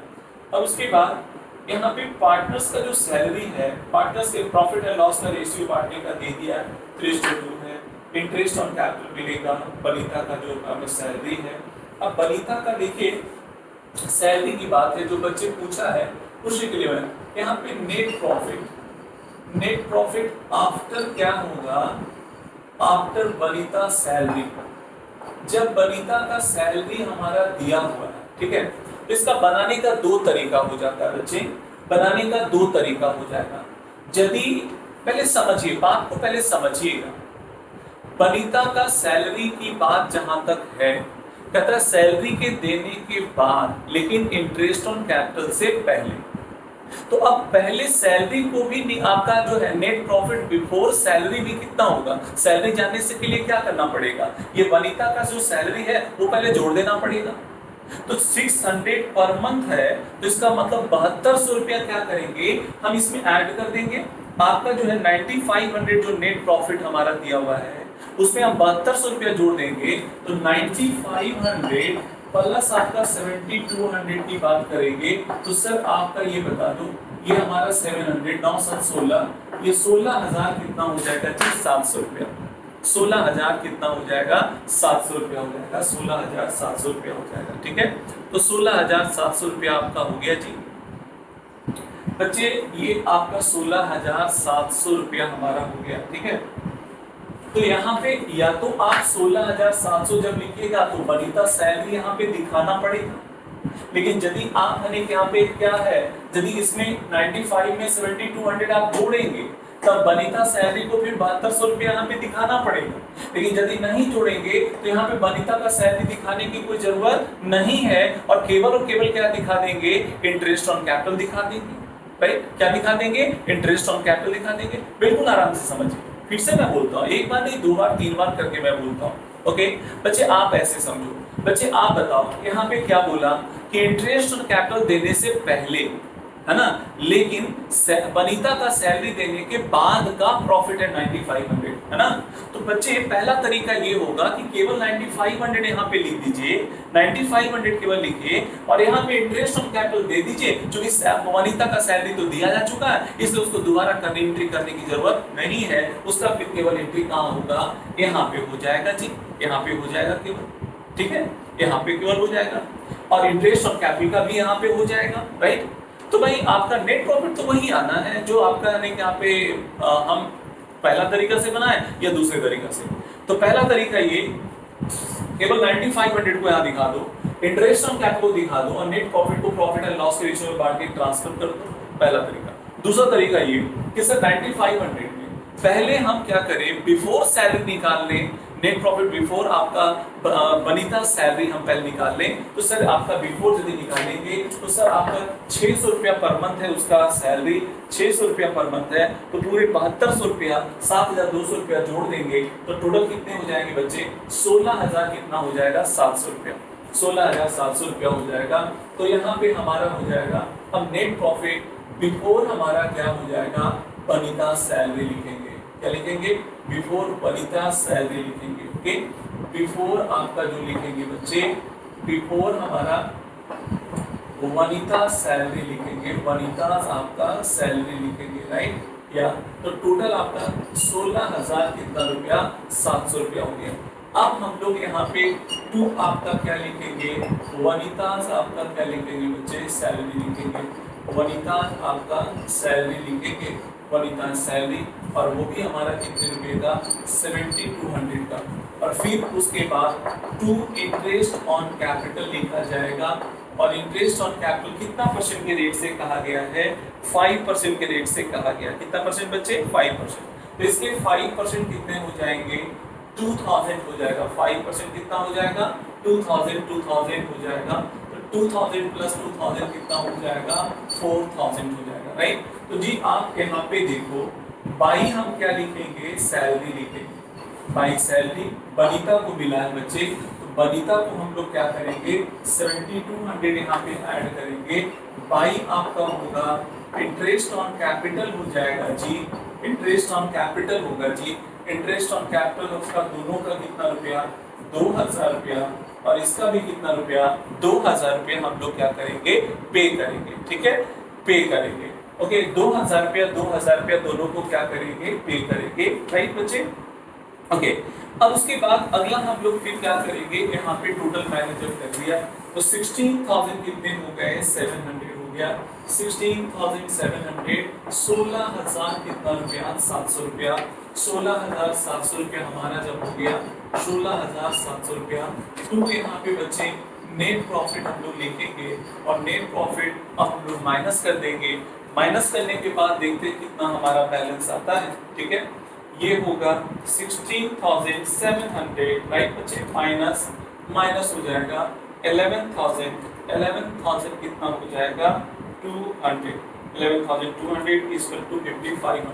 अब उसके बाद यहाँ पे पार्टनर्स का जो सैलरी है, पार्टनर्स के प्रॉफिट एंड लॉस का रेशियो बांटने का दे दिया है 3:2 है, इंटरेस्ट ऑन कैपिटल मिलेगा, बनीता का जो हमें सैलरी है। अब बनीता का देखिए सैलरी की बात है, जो बच्चे पूछा है उसी के लिए मैं यहाँ पे नेट प्रॉफिट आफ्टर क्या होगा, आफ्टर बनीता सैलरी, जब बनीता का सैलरी हमारा दिया हुआ है, ठीक है, तो इसका बनाने का 2 तरीका हो जाता है बच्चे, बनाने का 2 तरीका हो जाएगा। यदि पहले समझिए बात को, पहले समझिएगा, बनीता का सैलरी की बात जहां तक है, कहता है सैलरी के देने के बाद लेकिन इंटरेस्ट ऑन कैपिटल से पहले। तो अब पहले सैलरी को भी नहीं, आपका जो है नेट प्रॉफिट बिफोर सैलरी भी कितना होगा, सैलरी जानने से के लिए क्या करना पड़ेगा, ये वनिता का जो सैलरी है वो पहले जोड़ देना पड़ेगा। तो 600 पर मंथ है, तो इसका मतलब 7200 रुपया क्या करेंगे हम इसमें ऐड कर देंगे। आपका जो है 9500 जो नेट प्रॉफिट हमारा दिया हुआ है उसमें हम 7200 रुपया जोड़ देंगे, तो 9500 प्लस आपका 7200 की बात करेंगे तो सर आपका ये बता दो, ये हमारा 700 9 7 16, ये 16000 कितना हो जाएगा जी, 700 रुपया। 16000 कितना हो जाएगा, 700 रुपया हो जाएगा, 16700 रुपया हो जाएगा। ठीक है, तो 16700 रुपया आपका हो गया जी बच्चे, ये आपका 16700 रुपया हमारा हो गया। ठीक है, तो यहाँ पे या तो आप 16700 जब लिखिएगा तो वनिता सैलरी यहाँ पे दिखाना पड़ेगा, लेकिन यदि आप हने यहाँ पे क्या है, यदि इसमें 95 में 7200 आप जोड़ेंगे तब वनिता सैलरी को फिर 7200 रुपया यहाँ पे दिखाना पड़ेगा। लेकिन यदि नहीं जोड़ेंगे तो यहाँ पे वनिता का सैलरी दिखाने की कोई जरूरत नहीं है, और केवल क्या दिखा देंगे, इंटरेस्ट ऑन कैपिटल दिखा देंगे। राइट, क्या दिखा देंगे, इंटरेस्ट ऑन कैपिटल दिखा देंगे। बिल्कुल आराम से समझिए, फिर से मैं बोलता हूँ, एक बार नहीं 2 बार 3 बार करके मैं बोलता हूँ। ओके बच्चे, आप ऐसे समझो। बच्चे आप बताओ यहाँ पे क्या बोला कि इंटरेस्ट ऑन कैपिटल देने से पहले, है ना, लेकिन वनिता का सैलरी देने के बाद का प्रॉफिट है 9500, है ना। तो बच्चे पहला तरीका ये होगा कि केवल 9500 यहाँ पे लिख दीजिए, 9500 केवल लिखिए और यहाँ पे इंटरेस्ट ऑन कैपिटल दे दीजिए। क्योंकि वनिता का सैलरी तो दिया जा चुका है, इसलिए उसको दोबारा एंट्री करने की जरूरत नहीं है। उसका फिर केवल एंट्री कहाँ होगा, यहाँ पे हो जाएगा जी, यहाँ पे हो जाएगा केवल। ठीक है, यहाँ पे केवल हो जाएगा, और इंटरेस्ट ऑन कैपिटल का भी यहाँ पे हो जाएगा। राइट, तो भाई आपका नेट प्रॉफिट तो वही आना है जो आपका यहाँ पे हम पहला तरीका से बनाए या दूसरे तरीका से। तो पहला तरीका ये, केवल 9500 को यहाँ दिखा दो, इंटरेस्ट ऑन कैपिटल दिखा दो और नेट प्रॉफिट को प्रॉफिट एंड लॉस के रेशियो में बांट के ट्रांसफर कर दो। पहला तरीका। दूसरा तरीका ये कि सर 9500 में पहले हम क्या करें, बिफोर सैलरी निकाल लें, नेट प्रॉफिट बिफोर आपका वनिता सैलरी हम पहले निकाल लें। तो सर आपका बिफोर यदि निकालेंगे तो सर आपका 600 रुपया पर मंथ है, उसका सैलरी 600 रुपया पर मंथ है, तो पूरे 7200 रुपया 7200 रुपया जोड़ देंगे तो टोटल कितने हो जाएंगे बच्चे, 16000 कितना हो जाएगा, 700 रुपया, 16700 रुपया हो जाएगा। तो यहाँ पे हमारा हो जाएगा, अब नेट प्रॉफिट बिफोर हमारा क्या हो जाएगा, वनिता सैलरी लिखेंगे। क्या लिखेंगे, बिफोर वनिता सैलरी लिखेंगे। ओके, बिफोर आपका जो लिखेंगे बच्चे, बिफोर हमारा वनिता सैलरी लिखेंगे, वनिता आपका सैलरी लिखेंगे। राइट, या तो टोटल आपका 16000 कितना रुपया, 700 रुपया हो गया। अब हम लोग यहाँ पे टू आपका क्या लिखेंगे, वनिता आपका क्या लिखेंगे बच्चे, सैलरी लिखेंगे। वनिता आपका सैलरी लिखेंगे, वनिता सैलरी, और वो भी हमारा कितने रुपए का, 7200 का। और फिर उसके बाद टू इंटरेस्ट ऑन कैपिटल लिखा जाएगा, और इंटरेस्ट ऑन कैपिटल कितना परसेंट के रेट से कहा गया है, 5% के रेट से कहा गया। कितना परसेंट बच्चे, 5%। तो इसके 5% कितने हो जाएंगे, 2000 हो जाएगा। 5% कितना हो जाएगा, 2000 हो जाएगा। 2000 प्लस 2000 कितना हो जाएगा, 4000 हो जाएगा। राइट, तो जी आप यहाँ पे देखो, बाई हम क्या लिखेंगे, सैलरी लिखेंगे। बाई सैलरी वनिता को मिला है बच्चे, तो वनिता को हम लोग क्या करेंगे, 7200 यहाँ पे ऐड करेंगे। बाई आपका होगा इंटरेस्ट ऑन कैपिटल हो जाएगा जी, इंटरेस्ट ऑन कैपिटल होगा जी। इंटरेस्ट ऑन कैपिटल उसका दोनों का कितना रुपया, 2000 रुपया, और इसका भी कितना रुपया, 2000 रुपया हम लोग क्या करेंगे, पे करेंगे। ठीक है, पे करेंगे। ओके, 2000 रुपया दोनों को क्या करेंगे, पे करेंगे। राइट बच्चे, ओके। अब उसके बाद अगला हम लोग फिर क्या करेंगे, यहाँ पे टोटल मैनेजर कर दिया तो 16000 कितने हो गए, 700 हो गया। 16700, 16000 कितना रुपया, 700 रुपया। 16700 रुपया हमारा जब हो गया, 16700 रुपया, तो यहाँ पे बच्चे नेट प्रॉफिट हम लोग लिखेंगे, और नेट प्रॉफिट अब हम लोग माइनस कर देंगे। माइनस करने के बाद देखते हैं कितना हमारा बैलेंस आता है। ठीक है, ये होगा 16,700 राइट बच्चे, माइनस माइनस हो जाएगा 11,000 कितना हो जाएगा 200, 11,200 इक्वल टू 5,500।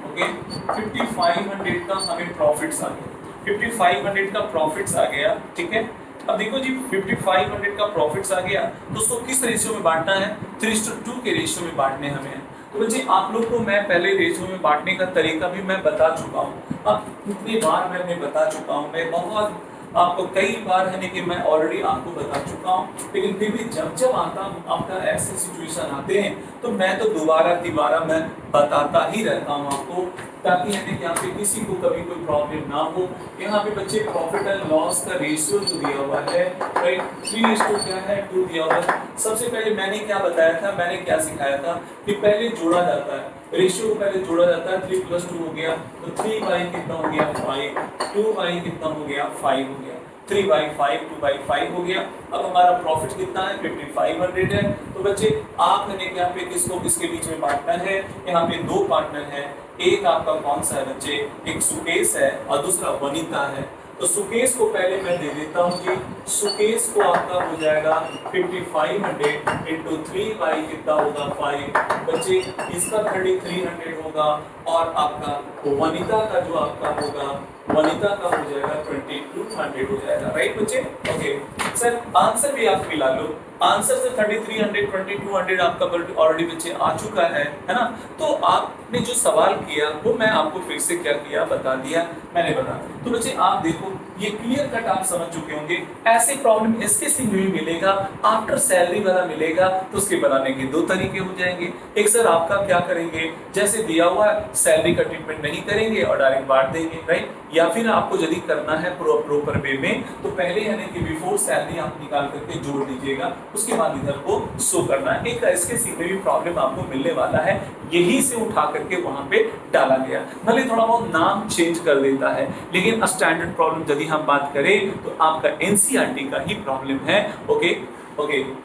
ओके 5,500 का हमें प्रॉफिट्स आ गया, 5,500 का प्रॉफिट्स आ गया, ठीक है। अब देखो जी 5,500 का प्रॉफिट्स आ गया तो उसको किस रेशियो में बांटना है, 3:2 के रेशियो में बांटने हमें। तो बच्चे आप लोग को मैं पहले रेशियो में बांटने का तरीका भी मैं बता चुका हूँ, अब कितनी बार मैंने बता चुका हूँ, मैं बहुत आपको कई बार है कि मैं ऑलरेडी आपको बता चुका हूँ, लेकिन फिर भी जब जब आपका ऐसे सिचुएशन आते हैं तो मैं तो दोबारा मैं बताता ही रहता हूँ आपको, ताकि है कि यहाँ पे किसी को कभी कोई प्रॉब्लम ना हो। यहाँ पे बच्चे प्रॉफिट एंड लॉस का रेशियो जो दिया हुआ है राइट 3:2 क्या है 2 दिया हुआ है। सबसे पहले मैंने क्या बताया था, मैंने क्या सिखाया था कि पहले जोड़ा जाता है, रेशियो को पहले जोड़ा जाता है, 3 + 2 हो गया तो 3 कितना हो गया 5, 2 कितना हो गया 5 हो गया, 3/5 2/5 हो गया। अब हमारा प्रॉफिट कितना है 5,500 है। तो बच्चे आप ने यहाँ पे किसको किसके बीच में बांटना है, यहाँ पे दो पार्टनर है, एक आपका कौन सा है बच्चे, एक सुकेश है और दूसरा वनिता है। तो सुकेश को पहले मैं दे देता हूँ कि सुकेश को आपका हो जाएगा 5,500 इंटू 3 बाई कितना होगा 5 बच्चे, इसका 3,300 होगा और आपका वनिता का जो आपका होगा वनिता का हो जाएगा 2,200 हो जाएगा राइट बच्चे। ओके सर आंसर भी आप मिला लो, आंसर से 3,300 2,200 आपका ऑलरेडी बच्चे आ चुका है ना। तो आपने जो सवाल किया वो मैं आपको फिर से क्या किया बता दिया, मैंने बता। तो बच्चे आप देखो ये क्लियर कट आप समझ चुके होंगे, ऐसे प्रॉब्लम एसकेसी में भी मिलेगा, आफ्टर सैलरी वाला मिलेगा तो उसके बनाने के दो तरीके हो जाएंगे। एक सर आपका क्या करेंगे, जैसे दिया हुआ है सैलरी का ट्रीटमेंट नहीं करेंगे और डायरेक्ट बांट देंगे राइट, या फिर आपको यदि करना है प्रॉपर वे में तो पहले यानी कि बिफोर सैलरी आप निकाल करके जोड़ दीजिएगा, उसके बाद इधर को शो करना है। एक एसकेसी में भी प्रॉब्लम आपको मिलने वाला है, यही से उठा करके वहां पे डाला गया, भले थोड़ा बहुत नाम चेंज कर देता है, लेकिन स्टैंडर्ड प्रॉब्लम यदि हम बात करें तो आपका एनसीईआरटी का ही प्रॉब्लम है। ओके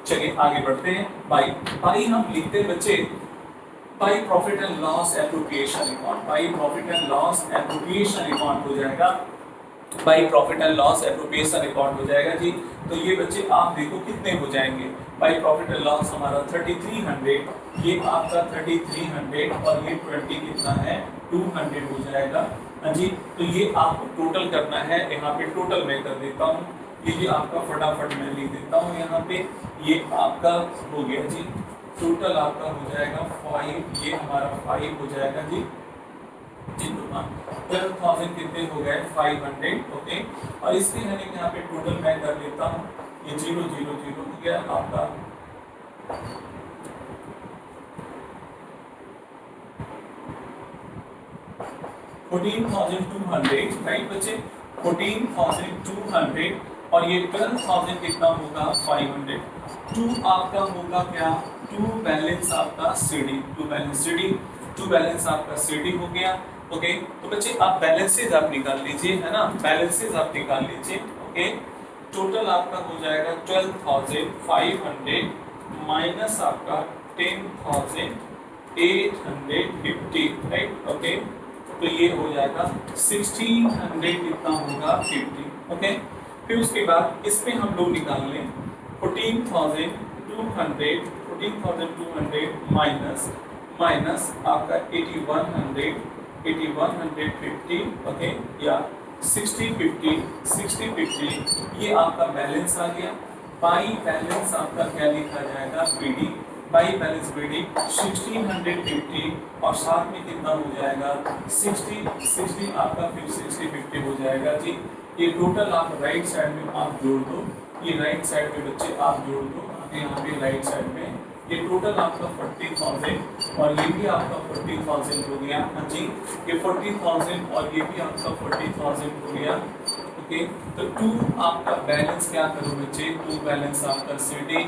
चलिए आगे बढ़ते हैं। बाई हम लिखते हैं बच्चे by profit and loss appropriation account, by profit and loss appropriation account हो जाएगा, by profit and loss appropriation account हो जाएगा जी। तो ये बच्चे आप देखो कितने हो जाएंगे, बाई प्रॉफिट एंड लॉस हमारा 3,300, ये आपका 3,300 और ये 20 कितना है 200 हो जाएगा जी। तो ये आपको टोटल करना है, यहाँ पे टोटल मैं कर देता हूँ, ये आपका फटाफट मैं लिख देता हूँ यहाँ पे, ये आपका हो गया जी, टोटल आपका हो जाएगा 5, ये हमारा 5 हो जाएगा जी, 12,000 कितने हो गए 500। ओके और इसके यहाँ पे टोटल मैं कर लेता हूँ, ये 0 0 0 हो गया आपका 14,200 राइट बच्चे, 14,200 और ये 12,000 कितना होगा 500। 2 आपका होगा क्या 2 बैलेंस आपका सीडी, 2 बैलेंस सीडी, 2 बैलेंस आपका सीडी हो गया। ओके तो बच्चे आप बैलेंसेज आप निकाल लीजिए है ना, बैलेंसेज आप निकाल लीजिए। ओके टोटल आपका हो जाएगा 12,500 माइनस आपका 10,850 राइट। ओके तो ये हो जाएगा 1,600 कितना होगा 50। ओके फिर उसके बाद इसमें हम लोग निकाल लें 14,200 माइनस आपका 8,150 ओके या 60 ये आपका बैलेंस आ गया। बाई बैलेंस आपका क्या लिखा जाएगा बीडी, बाई बैलेंस बीडी 1,650 और साथ में कितना हो जाएगा 60 आपका फिर 60 हो जाएगा जी। ये टोटल आप राइट साइड में आप जोड़ दो, ये राइट साइड में बच्चे आप जोड़ दो, यहाँ पे राइट साइड में ये टोटल आपका 40,000 और ये भी आपका 40,000 हो गया जी, ये 40,000 और ये भी आपका 40,000 हो गया। ओके तो 2 आपका बैलेंस क्या करो बच्चे, 2 बैलेंस आपका सीडी,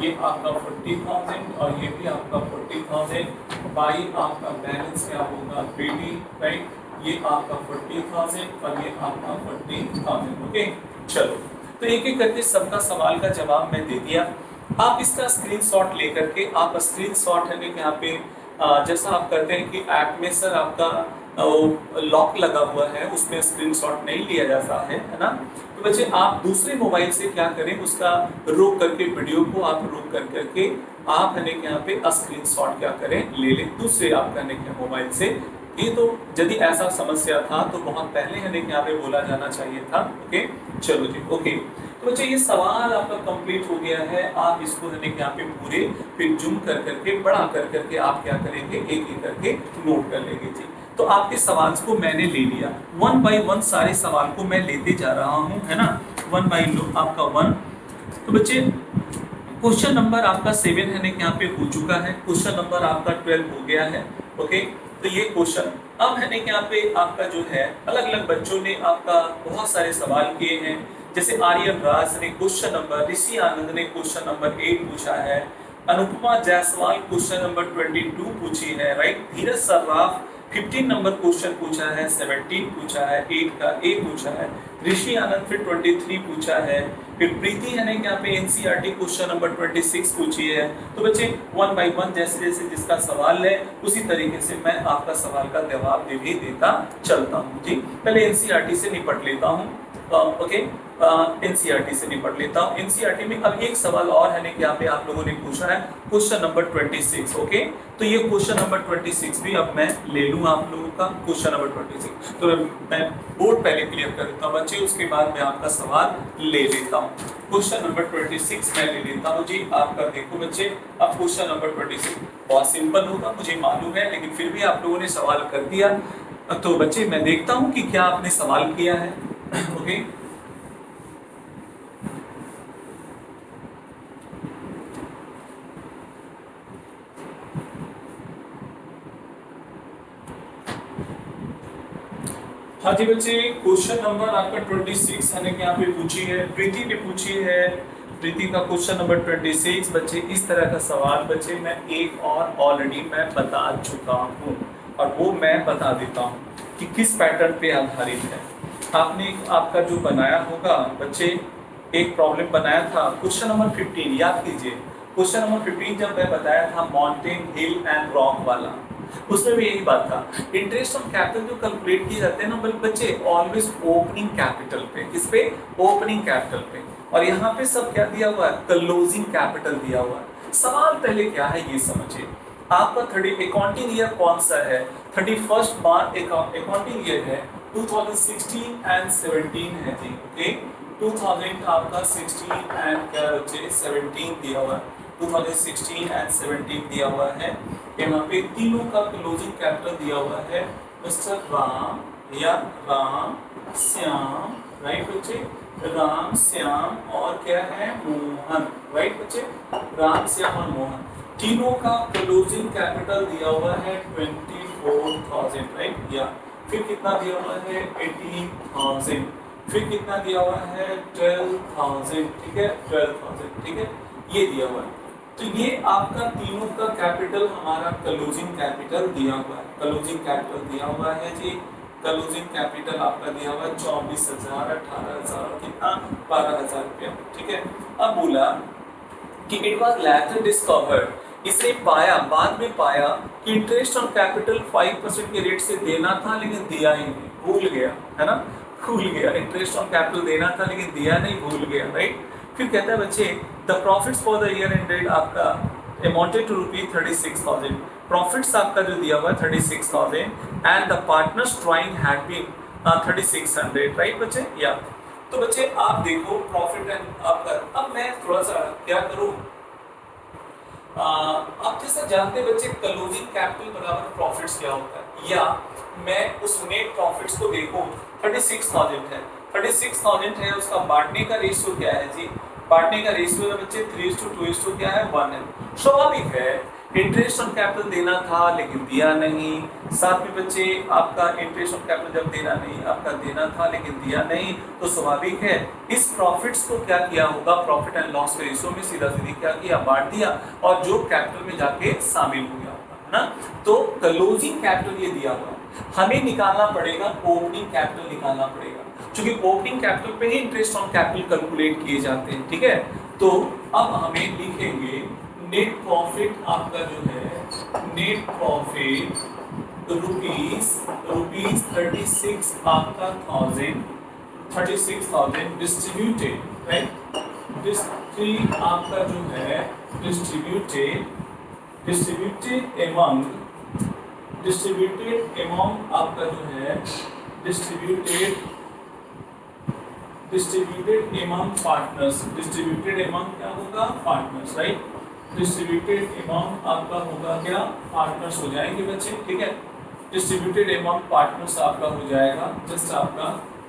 ये आपका 40,000 और ये भी आपका 40,000 बाई आपका बैलेंस क्या होगा बीडी राइट, ये आपका 40,000 और ये आपका 40,000। ओके चलो तो एक एक करके सबका सवाल का जवाब मैं दे दिया। आप इसका स्क्रीनशॉट लेकर के आप स्क्रीनशॉट है यहाँ पे जैसा आप करते हैं कि ऐप में सर आपका वो लॉक लगा हुआ है, उसमें स्क्रीनशॉट नहीं लिया जाता है ना। तो बच्चे आप दूसरे मोबाइल से क्या करें, उसका रोक करके वीडियो को आप रोक कर करके आप है ना यहाँ पे स्क्रीनशॉट क्या करें ले लें दूसरे आप करने के मोबाइल से। ये तो यदि ऐसा समस्या था तो बहुत पहले है ना यहाँ पे बोला जाना चाहिए था। ओके चलो जी ओके। तो बच्चे ये सवाल आपका कंप्लीट हो गया है। आप इसको है ना यहाँ पे पूरे फिर जूम कर करके बड़ा कर करके आप क्या करेंगे एक एक करके नोट कर लेंगे जी। तो आपके सवाल को मैंने ले लिया, वन बाय वन सारे सवाल को मैं लेते जा रहा हूँ है ना, वन बाय आपका वन। तो बच्चे क्वेश्चन नंबर आपका 7 है ना यहाँ पे हो चुका है, क्वेश्चन नंबर आपका 12 हो गया है। ओके तो ये क्वेश्चन अब है ना यहाँ पे आपका जो है अलग अलग बच्चों ने आपका बहुत सारे सवाल किए हैं। जैसे आर्यन राज ने क्वेश्चन नंबर, ऋषि आनंद ने क्वेश्चन नंबर 8 पूछा है, अनुपमा जायसवाल क्वेश्चन नंबर 22 पूछी है, राइट। धीरज सर्राफ 15 नंबर क्वेश्चन पूछा है, 17 पूछा है, 8 का ए पूछा है, ऋषि आनंद फिर 23 पूछा है, फिर प्रीति है ना यहाँ पे एनसीईआरटी क्वेश्चन नंबर 26 पूछी है। तो बच्चे वन बाय वन जैसे जैसे जिसका सवाल है उसी तरीके से मैं आपका सवाल का जवाब भी देता चलता हूँ जी। पहले एनसीईआरटी से निपट लेता हूँ। ओके एनसीईआरटी से निपट लेता हूँ। एनसीईआरटी में अब एक सवाल और है ना यहाँ पे आप लोगों ने पूछा है क्वेश्चन नंबर 26। ओके तो ये क्वेश्चन नंबर 26 भी अब मैं ले लूँ आप लोगों का क्वेश्चन नंबर 26। तो मैं बोर्ड पहले क्लियर कर देता हूँ बच्चे, उसके बाद मैं आपका सवाल ले लेता हूँ। क्वेश्चन नंबर 26 मैं ले लेता हूँ जी आपका। देखो बच्चे अब क्वेश्चन नंबर 26 बहुत सिंपल होगा मुझे मालूम है, लेकिन फिर भी आप लोगों ने सवाल कर दिया। तो बच्चे मैं देखता हूँ कि क्या आपने सवाल किया है। ओके हाँ जी बच्चे क्वेश्चन नंबर आपका 26 है ना यहाँ पे पूछी है, प्रीति ने पूछी है। प्रीति का क्वेश्चन नंबर 26 बच्चे इस तरह का सवाल बच्चे मैं एक और ऑलरेडी मैं बता चुका हूँ और वो मैं बता देता हूँ कि किस पैटर्न पे आधारित है। आपने आपका जो बनाया होगा बच्चे एक प्रॉब्लम बनाया था क्वेश्चन नंबर 15 याद कीजिए। क्वेश्चन नंबर 15 जब मैं बताया था माउंटेन हिल एंड रॉक वाला, उसमें भी यही बात था। इंटरेस्ट ऑन कैपिटल जो कैलकुलेट किए जाते हैं ना बच्चे ऑलवेज ओपनिंग कैपिटल पे, किस पे ओपनिंग कैपिटल पे, और यहाँ पे सब क्या दिया हुआ है क्लोजिंग कैपिटल दिया हुआ है। सवाल पहले क्या है ये समझिए। आपका 30 अकाउंटिंग ईयर कौन सा है, 31 मार्च अकाउंटिंग ईयर है 2016 एंड 17 है जी। ओके 2000 आपका 16 एंड क्या बच्चे 17 दिया हुआ है, 2016 एंड 17 दिया हुआ है। यहाँ पे तीनों का क्लोजिंग कैपिटल दिया हुआ है मिस्टर राम या राम श्याम, राइट बच्चे, राम श्याम और क्या है मोहन, राइट बच्चे, राम श्याम और मोहन। तीनों का क्लोजिंग कैपिटल दिया हुआ है 24,000, राइट। या फिर कितना दिया हुआ है 18,000, फिर कितना दिया हुआ है 12,000, ठीक है 12,000, ठीक है ये दिया हुआ है। तो ये आपका तीनों का कैपिटल हमारा क्लोजिंग कैपिटल दिया हुआ है, क्लोजिंग कैपिटल दिया हुआ है जी। क्लोजिंग कैपिटल आपका दिया हुआ है 24,000, 18,000 कितना 12,000 रुपया, ठीक है। अब बोला कि इट वाज लेटर डिस्कवर्ड, इसे पाया बाद में पाया कि इंटरेस्ट ऑन कैपिटल 5% के रेट से देना था लेकिन दिया ही नहीं, भूल गया है ना, भूल गया। इंटरेस्ट ऑन कैपिटल देना था लेकिन दिया नहीं, भूल गया, राइट। फिर कहता है बच्चे the profits for the year ended आपका अमाउंटेड टू ₹36,000, प्रॉफिट्स आपका जो दिया हुआ है 36,000 and the partners drawing had been 3600, right बच्चे। या तो बच्चे आप देखो प्रॉफिट एंड आपका, अब मैं थोड़ा सा क्या करूं, आप जैसा जानते हैं बच्चे क्लोजिंग कैपिटल बराबर प्रॉफिट्स क्या होता है, या मैं उस नेट प्रॉफिट्स को देखूं 36,000 है, 36,000 है, उसका बांटने का रेशियो क्या है जी, बांटने का रेशियो है बच्चे 3:2 क्या है 1 है। स्वाभाविक है इंटरेस्ट ऑन कैपिटल देना था लेकिन दिया नहीं, साथ में बच्चे आपका इंटरेस्ट ऑन कैपिटल जब देना नहीं आपका देना था लेकिन दिया नहीं, तो स्वाभाविक है इस प्रॉफिट्स को क्या किया होगा, प्रॉफिट एंड लॉस के रेशियो में सीधा सीधी क्या किया बांट दिया और जो कैपिटल में जाके शामिल हो गया होगा ना। तो क्लोजिंग कैपिटल ये दिया हुआ है, हमें निकालना पड़ेगा ओपनिंग कैपिटल निकालना पड़ेगा, क्योंकि ओपनिंग कैपिटल पे ही इंटरेस्ट ऑन कैपिटल कैलकुलेट किए जाते हैं, ठीक है। तो अब हमें लिखेंगे नेट प्रॉफिट आपका जो है नेट नेट प्रॉफिट रुपीज 36 आपका 36,000 डिस्ट्रीब्यूटेड, राइट। आपका जो है डिस्ट्रीब्यूटेड एमंग आपका जो है distributed among partners. Distributed among क्या होगा? Partners, right. डिस्ट्रीब्यूटेड एमंग आपका होगा क्या? पार्टनर्स हो जाएंगे बच्चे, ठीक है। डिस्ट्रीब्यूटेड एमंग पार्टनर्स आपका हो जाएगा जस्ट आपका,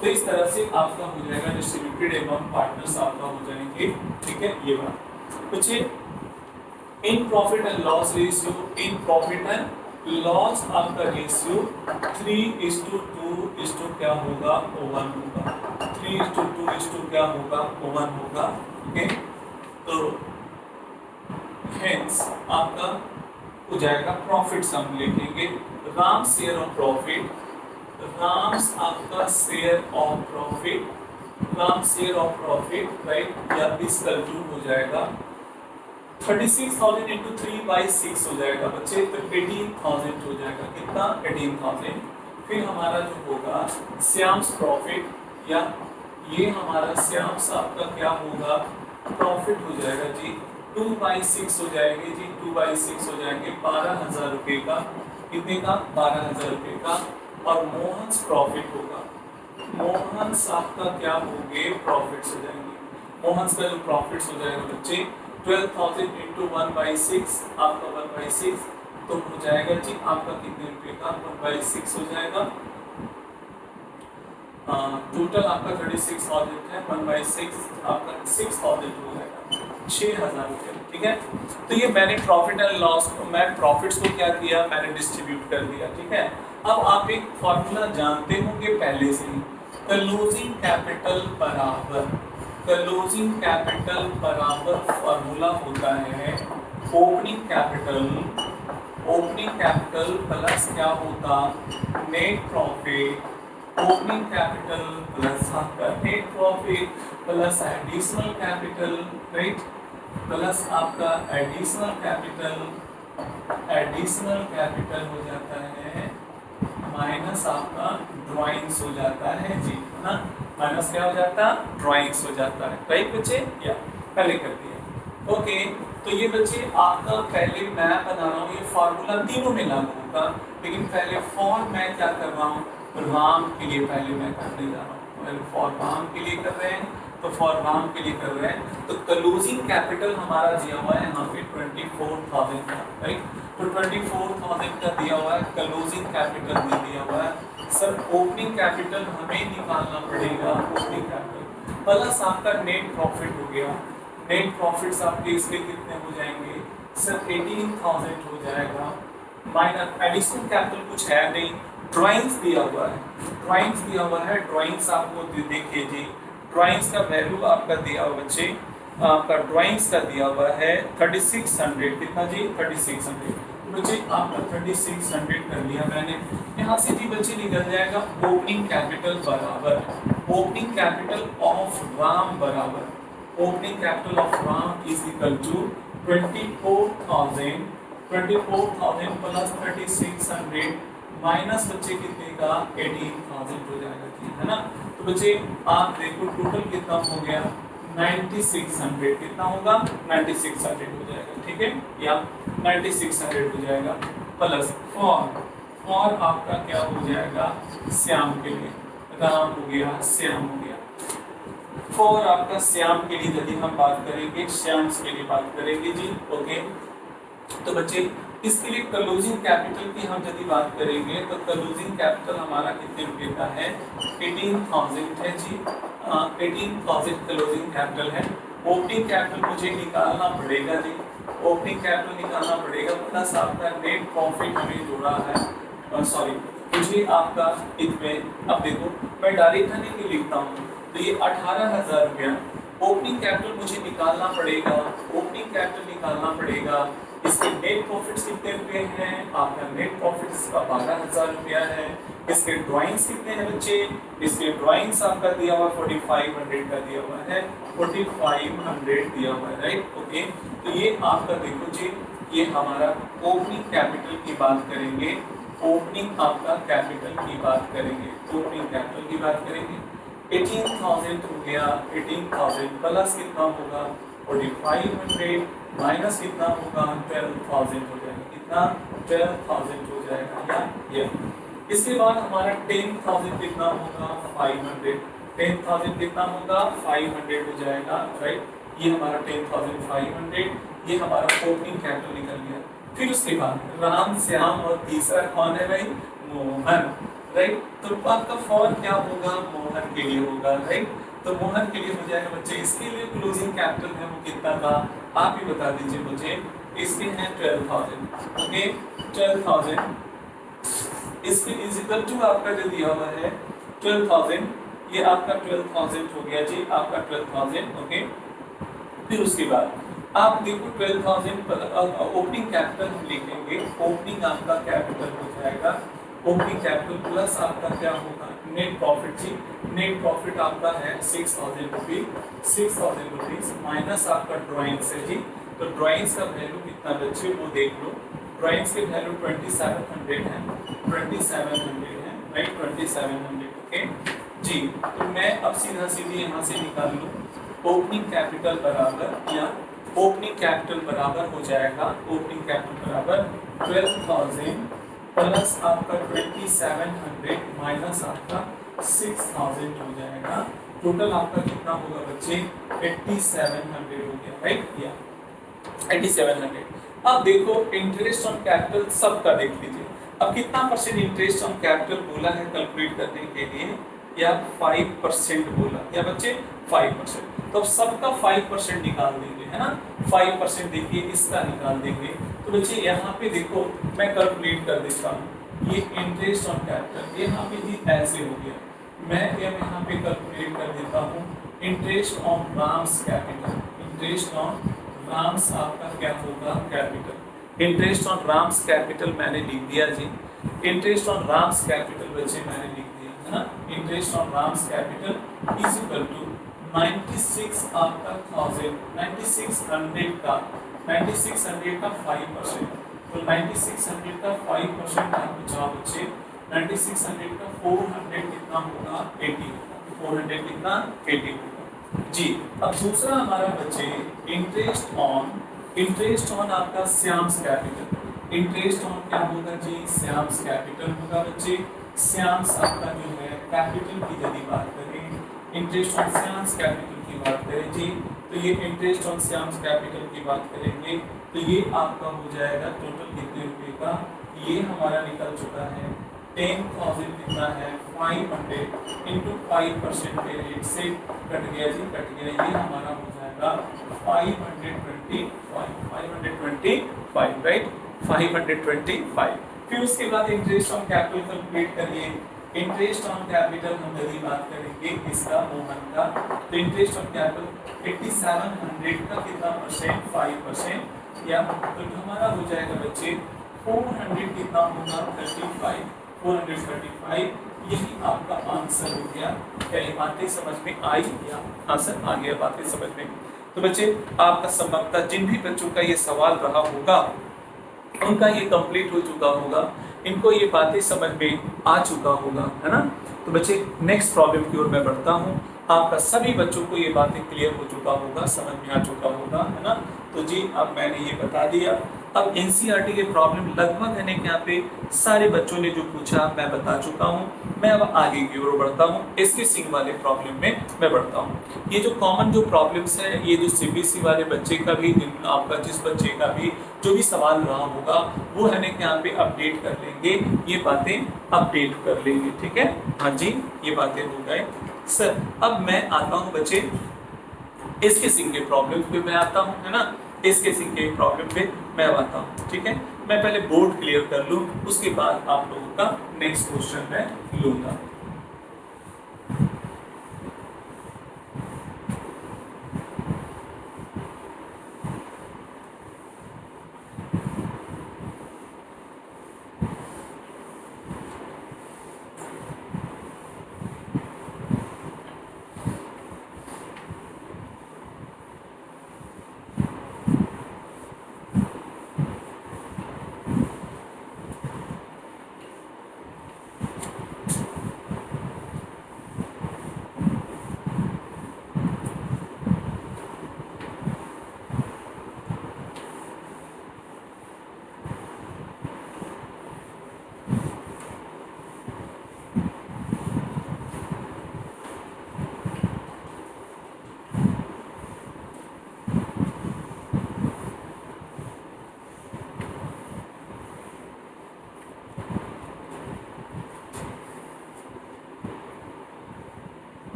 तो इस तरह से आपका हो जाएगा डिस्ट्रीब्यूटेड एमंग पार्टनर्स आपका हो जाएंगे, ठीक है। ये बात बच्चे in profit and loss ratio, in profit and loss आपका रेशियो 3:2 क्या होगा? 1 होगा। 3:2 क्या होगा? 1 होगा, ओके। तो हेंस आपका हो जाएगा प्रॉफिट हम लिखेंगे Ram share of profit, Ram's आपका शेयर ऑफ प्रॉफिट, राइट, या इक्वल टू हो जाएगा 36,000 into 3/6 हो जाएगा बच्चे, तो 18,000 हो जाएगा। कितना? 18,000। फिर हमारा जो होगा श्याम्स प्रॉफिट, या ये हमारा श्याम्स आपका क्या होगा? प्रॉफिट हो जाएगा जी 2/6 हो जाएंगे जी, 2/6 हो जाएंगे 12,000 रुपये का। कितने का? 12,000 रुपये का। और मोहन्स प्रॉफिट होगा, मोहन्स आपका क्या होंगे? प्रॉफिट्स हो जाएंगे। मोहन्स का जो प्रॉफिट्स हो जाएगा बच्चे 12,000 into 1/6 आपका 1/6, तो हो जाएगा जी आपका कितने रुपए का? 1/6 हो जाएगा। टोटल आपका 36,000 है, 1/6 आपका 6,000 हो जाएगा, 6,000 रुपये, ठीक है। तो ये मैंने प्रॉफिट एंड लॉस को, मैं प्रॉफिट्स को क्या किया? मैंने डिस्ट्रीब्यूट कर दिया, ठीक है। अब आप एक फॉर्मूला जानते होंगे पहले से ही, क्लोजिंग कैपिटल बराबर फॉर्मूला होता है ओपनिंग कैपिटल प्लस क्या होता? Net profit. Opening capital plus आपका net profit plus additional capital, right, plus आपका एडिशनल कैपिटल हो जाता है माइनस आपका ड्राइंग्स हो जाता है जी, है ना। माइनस क्या हो जाता? ड्राइंग्स हो जाता है, राइट बच्चे। या पहले कर दिया, ओके। तो ये बच्चे आपका पहले मैं बना रहा हूँ, ये फॉर्मूला तीनों में लागू होगा, लेकिन पहले फॉर मैं क्या कर रहा हूँ? राम के लिए पहले मैं करने जा रहा हूँ, पहले फॉर राम के लिए कर रहे हैं, तो फॉर राम के लिए कर रहे हैं। तो क्लोजिंग कैपिटल हमारा दिया हुआ है यहाँ पे 24,000 का, राइट। तो 24,000 का दिया हुआ है, क्लोजिंग कैपिटल भी दिया हुआ है। सर ओपनिंग कैपिटल हमें निकालना पड़ेगा, ओपनिंग कैपिटल प्लस आपका नेट प्रॉफिट हो गया। नेट प्रॉफिट्स आपके इसके कितने हो जाएंगे? सर 18,000 हो जाएगा, माइनस एडिशनल कैपिटल कुछ है नहीं, ड्राइंग्स दिया हुआ है, ड्राइंग्स आपको देखिए जी, ड्राइंग्स का वैल्यू आपका दिया हुआ बच्चे, आपका ड्राइंग्स का दिया हुआ है 3600। कितना जी? 3600 बच्चे आपका 3600 कर लिया मैंने। यहाँ से जी बच्चे निकल जाएगा opening capital of Ram is equal to 24,000 plus 3600 minus बच्चे कितने का? 18,000 हो जाएगा जी, है ना। तो बच्चे आप देखो टोटल कितना हो गया? 9600। कितना होगा? 9600 हो जाएगा, ठीक है, या 9600 हो जाएगा। प्लस फॉर आपका क्या हो जाएगा? श्याम के लिए, राम हो गया, श्याम हो गया। फॉर आपका श्याम के लिए यदि हम बात करेंगे, श्याम्स के लिए बात करेंगे जी, ओके। तो बच्चे इसके लिए क्लोजिंग कैपिटल की हम यदि बात करेंगे, तो क्लोजिंग कैपिटल हमारा कितने रुपए का है? 18,000 है जी, 18,000 क्लोजिंग कैपिटल है। ओपनिंग कैपिटल मुझे निकालना पड़ेगा जी, प्लस आपका नेट प्रॉफिट हमें जोड़ा है, सॉरी मुझे आपका इसमें, अब देखो मैं डायरेक्ट आने के लिखता हूँ, तो ये 18,000 रुपया ओपनिंग कैपिटल मुझे निकालना पड़ेगा। इसके नेट प्रॉफिट्स कितने रुपए हैं? आपका नेट प्रॉफिट इसका 12,000 रुपया है। इसके ड्राइंग्स कितने हैं बच्चे? इसके ड्राइंग्स आपका दिया हुआ 4500 का दिया हुआ है, 4500 दिया हुआ है, राइट, ओके। तो ये आपका देखो जी ये हमारा ओपनिंग कैपिटल की बात करेंगे, ओपनिंग आपका कैपिटल की बात करेंगे, ओपनिंग कैपिटल की बात करेंगे। 18,000 हो गया, 18,000 प्लस कितना होगा 4500 माइनस कितना होगा 12,000 हो जाएगा, कितना 12,000 हो जाएगा या इसके बाद हमारा 10,000 कितना होगा 500, 10,000 कितना होगा 500 हो जाएगा, राइट। ये हमारा 10,500, ये हमारा ओपनिंग कैपिटल निकल गया। फिर उसके बाद राम श्याम और तीसरा कौन है भाई, मोहन, राइट। तो आपका फॉर क्या होगा, मोहन के लिए होगा, राइट। तो मोहन के लिए हो जाएगा बच्चे, इसके लिए क्लोजिंग कैपिटल है वो कितना था, आप ही बता दीजिए मुझे। इसके हैं 12,000, ओके 12,000, इसके इज इक्वल टू आपका जो दिया हुआ है 12,000, ये आपका 12,000 हो गया जी, आपका 12,000, ओके। फिर उसके बाद आप देखो 12,000 ओपनिंग कैपिटल हम लिखेंगे, ओपनिंग आपका कैपिटल हो जाएगा, ओपनिंग कैपिटल प्लस आपका क्या होगा नेट प्रॉफिट जी, नेट प्रॉफिट आपका है 6,000 रुपीज, 6,000 रुपीज माइनस आपका ड्राइंग्स है जी। तो ड्राइंग्स का वैल्यू कितना बच्चे वो देख लो, ड्राइंग्स के वैल्यू 2700 है, 2700 है, राइट 2700, ओके जी। तो मैं अब सीधा सीधी यहाँ से निकाल लूँ, ओपनिंग कैपिटल बराबर या ओपनिंग कैपिटल बराबर हो जाएगा, ओपनिंग कैपिटल बराबर 12,000 प्लस आपका 2700 माइनस आपका 6,000 हो जाएगा। टोटल आपका कितना होगा बच्चे 8700 हो गया, राइट या 8700। अब देखो इंटरेस्ट ऑन कैपिटल सबका देख लीजिए, अब कितना परसेंट इंटरेस्ट ऑन कैपिटल बोला है कैलकुलेट करने के लिए, या 5% बोला या बच्चे 5%, तो अब सबका 5% निकाल देंगे, है ना। 5% देखिए इसका निकाल देंगे, तो बच्चे यहाँ पे देखो मैं कैलकुलेट कर देता हूँ, ये इंटरेस्ट ऑन कैपिटल यहाँ पे जी ऐसे हो गया, मैं यहाँ पे कैलकुलेट कर देता हूँ interest on Ram's capital, interest on Ram's आपका क्या होगा capital, interest on Ram's capital मैंने लिख दिया जी, इंटरेस्ट ऑन राम्स कैपिटल बच्चे मैंने लिख दिया है ना, interest on Ram's capital is equal to 96 आपका 1000, 9600 का 5%, तो 9600 का 5% आप बचाओ बच्चे, 9600 का 400 कितना होगा 80 होगा, 400 कितना 80 होगा जी। अब दूसरा हमारा बच्चे इंटरेस्ट ऑन आपका श्याम्स कैपिटल, इंटरेस्ट ऑन क्या होगा जी श्याम्स कैपिटल होगा बच्चे, श्याम्स आपका जो है कैपिटल की यदि बात करें, इंटरेस्ट ऑन श्याम्स कैपिटल की बात करें जी, तो ये इंटरेस्ट ऑन श्याम्स कैपिटल की बात करेंगे तो ये आपका हो जाएगा टोटल कितने रुपए का, ये हमारा निकल चुका है 10,000 कितना है 500 इंटू 5% के रेट से कट गया जी, कट गया, ये हमारा हो जाएगा 525, राइट 525। फिर उसके बाद इंटरेस्ट ऑन कैपिटल कैलकुलेट करिए, इंटरेस्ट ऑन कैपिटल हम यदि बात करेंगे इसका मोहन का, तो इंटरेस्ट ऑन कैपिटल 8700 का कितना परसेंट 5%, या तो हमारा हो जाएगा बच्चे 400 कितना होगा 35, 435, यही आपका आंसर हो गया। क्या ये बातें समझ में आई या आंसर आ गया बातें समझ में। तो बच्चे आपका संभवतः जिन भी बच्चों का ये सवाल रहा होगा उनका ये कंप्लीट हो चुका होगा, इनको ये बातें समझ में आ चुका होगा, है ना। तो बच्चे नेक्स्ट प्रॉब्लम की ओर मैं बढ़ता हूँ, आपका सभी बच्चों को ये बातें क्लियर हो चुका होगा, समझ में आ चुका होगा, है ना। तो जी अब मैंने ये बता दिया, अब एनसीईआरटी के प्रॉब्लम लगभग है यहाँ पे सारे बच्चों ने जो पूछा मैं बता चुका हूँ। मैं अब आगे की ओर बढ़ता हूँ, इसके सिंग वाले प्रॉब्लम में मैं बढ़ता हूँ। ये जो कॉमन जो प्रॉब्लम्स है, ये जो सीबीएसई वाले बच्चे का भी, आपका जिस बच्चे का भी जो भी सवाल रहा होगा वो है ना यहाँ पे अपडेट कर लेंगे, ये बातें अपडेट कर लेंगे, ठीक है। हाँ जी ये बातें हो गए सर। अब मैं आता हूँ बच्चे इसके सिंग के प्रॉब्लम पे मैं आता हूँ, है ना, इसके सिंग के प्रॉब्लम पे मैं अब आता हूँ, ठीक है। मैं पहले बोर्ड क्लियर कर लूँ, उसके बाद आप लोगों का नेक्स्ट क्वेश्चन मैं लूँगा।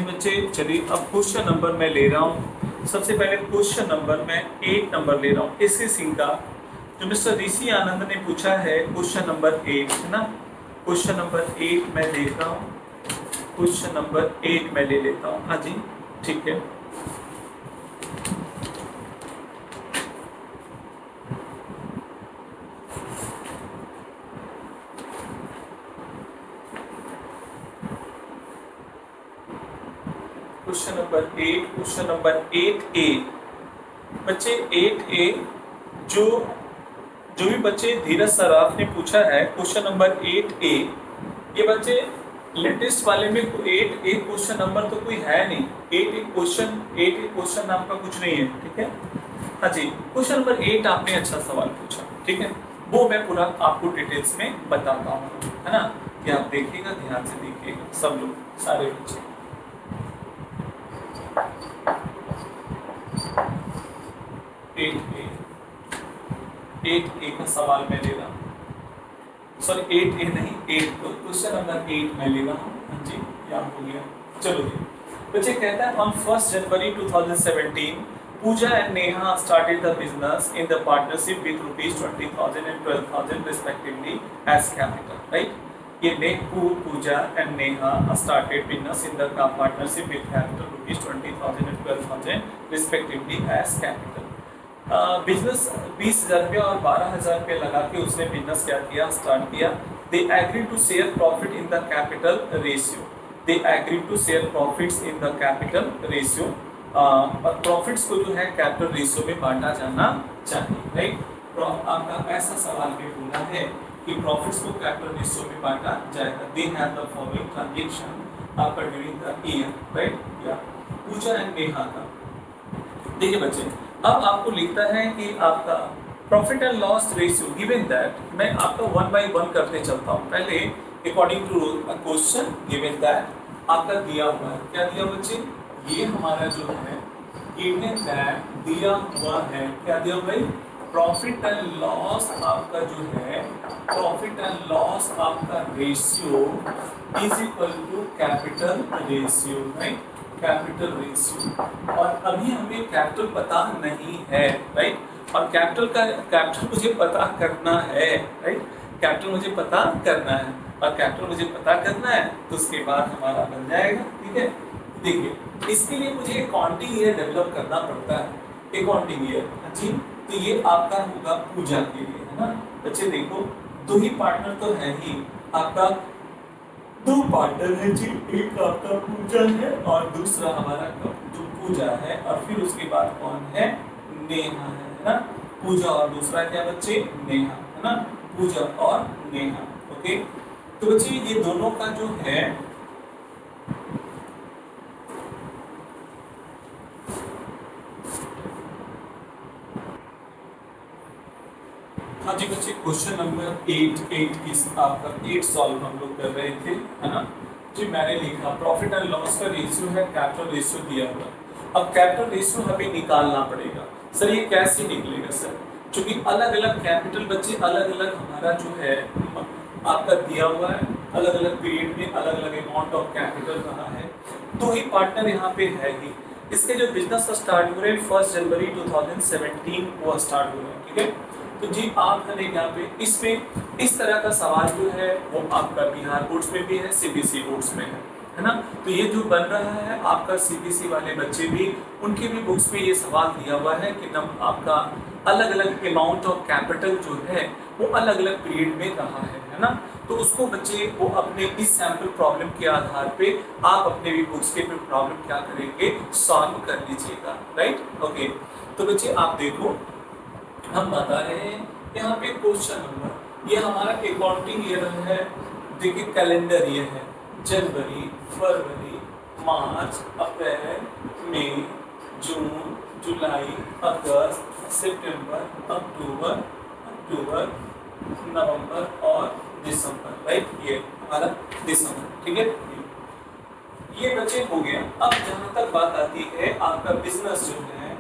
बच्चे, चलिए अब क्वेश्चन नंबर मैं ले रहा हूँ। सबसे पहले क्वेश्चन नंबर मैं 8 नंबर ले रहा हूँ एससी सिंह का, जो मिस्टर ऋषि आनंद ने पूछा है। क्वेश्चन नंबर 8 है ना, क्वेश्चन नंबर 8 मैं ले रहा हूँ, क्वेश्चन नंबर 8 मैं ले लेता हूँ। हाँ जी ठीक है। Question number 8, question number 8A बच्चे, 8A जो जो भी बच्चे धीरज सराफ ने पूछा है क्वेश्चन नंबर 8A, ये बच्चे लेटेस्ट वाले में 8A क्वेश्चन नंबर तो कोई है नहीं, 8A क्वेश्चन नाम का कुछ नहीं है, ठीक है। हाँ जी, क्वेश्चन नंबर 8 आपने अच्छा सवाल पूछा, ठीक है, वो मैं पूरा आपको डिटेल्स में बताता हूँ, है ना, कि आप देखिएगा, ध्यान से देखिएगा सब लोग, सारे बच्चे। 8A का सवाल मैं ले रहा हूँ, सॉरी 8A नहीं, 8 क्वेश्चन नंबर 8 मैं ले रहा हूँ। हाँ जी याद हो गया, चलो जी। बच्चे कहता है on 1 January 2017 Pooja and Neha started the business in the partnership with ₹20,000 and ₹12,000 respectively as capital, right? ये Pooja and Neha started business in the partnership with capital ₹20,000 and ₹12,000 respectively as capital. Business 20,000 रुपया और 12,000 रुपया लगा के उसने business क्या किया, start किया। They agree to share profit in the capital ratio, they agree to share profits in the capital ratio, और प्रॉफिट्स को जो है कैपिटल रेशियो में बांटा जाना चाहिए, राइट। आपका ऐसा सवाल भी पूछा है कि प्रॉफिट्स को कैपिटल रेशियो में बांटा जाएगा। They have the following transaction आपका ड्यूरिंग द ईयर, राइट, या पूजा एंड नेहा का। देखिए बच्चे, अब आपको लिखता है कि आपका profit and loss ratio given that, मैं आपका 1 बाय 1 करते चलता हूँ। पहले according to question given that आपका दिया हुआ है, क्या दिया बच्चे, ये हमारा जो है गिवन दैट दिया हुआ है, क्या दिया भाई, प्रॉफिट एंड लॉस आपका जो है, प्रॉफिट एंड लॉस आपका ratio is equal to capital ratio, right, capital ratio. और अभी हमें कैपिटल पता नहीं है, राइट, और कैपिटल मुझे पता करना है, राइट, कैपिटल मुझे पता करना है, और कैपिटल मुझे पता करना है तो उसके बाद हमारा बन जाएगा, ठीक है। देखिए, इसके लिए मुझे अकाउंटिंग ईयर डेवलप करना पड़ता है, अकाउंटिंग ईयर, जी, तो ये आपका होगा पूजा के लिए, है ना बच्चे। देखो, दो ही पार्टनर तो है ही, आपका दो पार्टनर है जी, एक आपका पूजा है और दूसरा हमारा जो पूजा है, और फिर उसके बाद कौन है, नेहा है ना, पूजा और दूसरा क्या बच्चे, नेहा, है ना, पूजा और नेहा, ओके। तो बच्चे ये दोनों का जो है हाँ जी बच्चे, क्वेश्चन नंबर 8 की आपका 8 सॉल्व हम लोग कर रहे थे, है ना जी। मैंने लिखा प्रॉफिट एंड लॉस का रेशियो है, कैपिटल रेशियो दिया हुआ। अब कैपिटल रेशियो हमें निकालना पड़ेगा। सर ये कैसे निकलेगा सर, क्योंकि अलग अलग कैपिटल बच्चे अलग अलग हमारा जो है आपका दिया हुआ है, अलग अलग पीरियड में अलग अलग अमाउंट ऑफ कैपिटल रहा है, दो ही पार्टनर यहाँ पे है ही। इसके जो बिजनेस स्टार्ट हो रहे हैं 1 जनवरी 2017 वो स्टार्ट हो रहे हैं, ठीक है। तो जी आप है यहाँ पे इसमें इस तरह का सवाल जो है वो आपका बिहार बोर्ड्स में भी है, सीबीएसई बोर्ड्स में है ना। तो ये जो बन रहा है आपका सीबीएसई वाले बच्चे भी, उनके भी बुक्स में ये सवाल दिया हुआ है कि आपका अलग अलग अमाउंट ऑफ कैपिटल जो है वो अलग अलग पीरियड में रहा है ना। तो उसको बच्चे वो अपने इस सैम्पल प्रॉब्लम के आधार पे आप अपने भी बुक्स के प्रॉब्लम क्या करेंगे, सॉल्व कर लीजिएगा, राइट, ओके। तो बच्चे आप देखो, हम बता रहे हैं यहाँ पे क्वेश्चन नंबर, ये हमारा अकाउंटिंग ईयर है, देखिए कैलेंडर ईयर है, जनवरी, फरवरी, मार्च, अप्रैल, मई, जून, जुलाई, अगस्त, सितंबर, अक्टूबर, नवंबर और दिसंबर, राइट, ये हमारा दिसंबर, ठीक है। ये बच्चे हो गया। अब जहाँ तक बात आती है आपका बिजनेस जो है,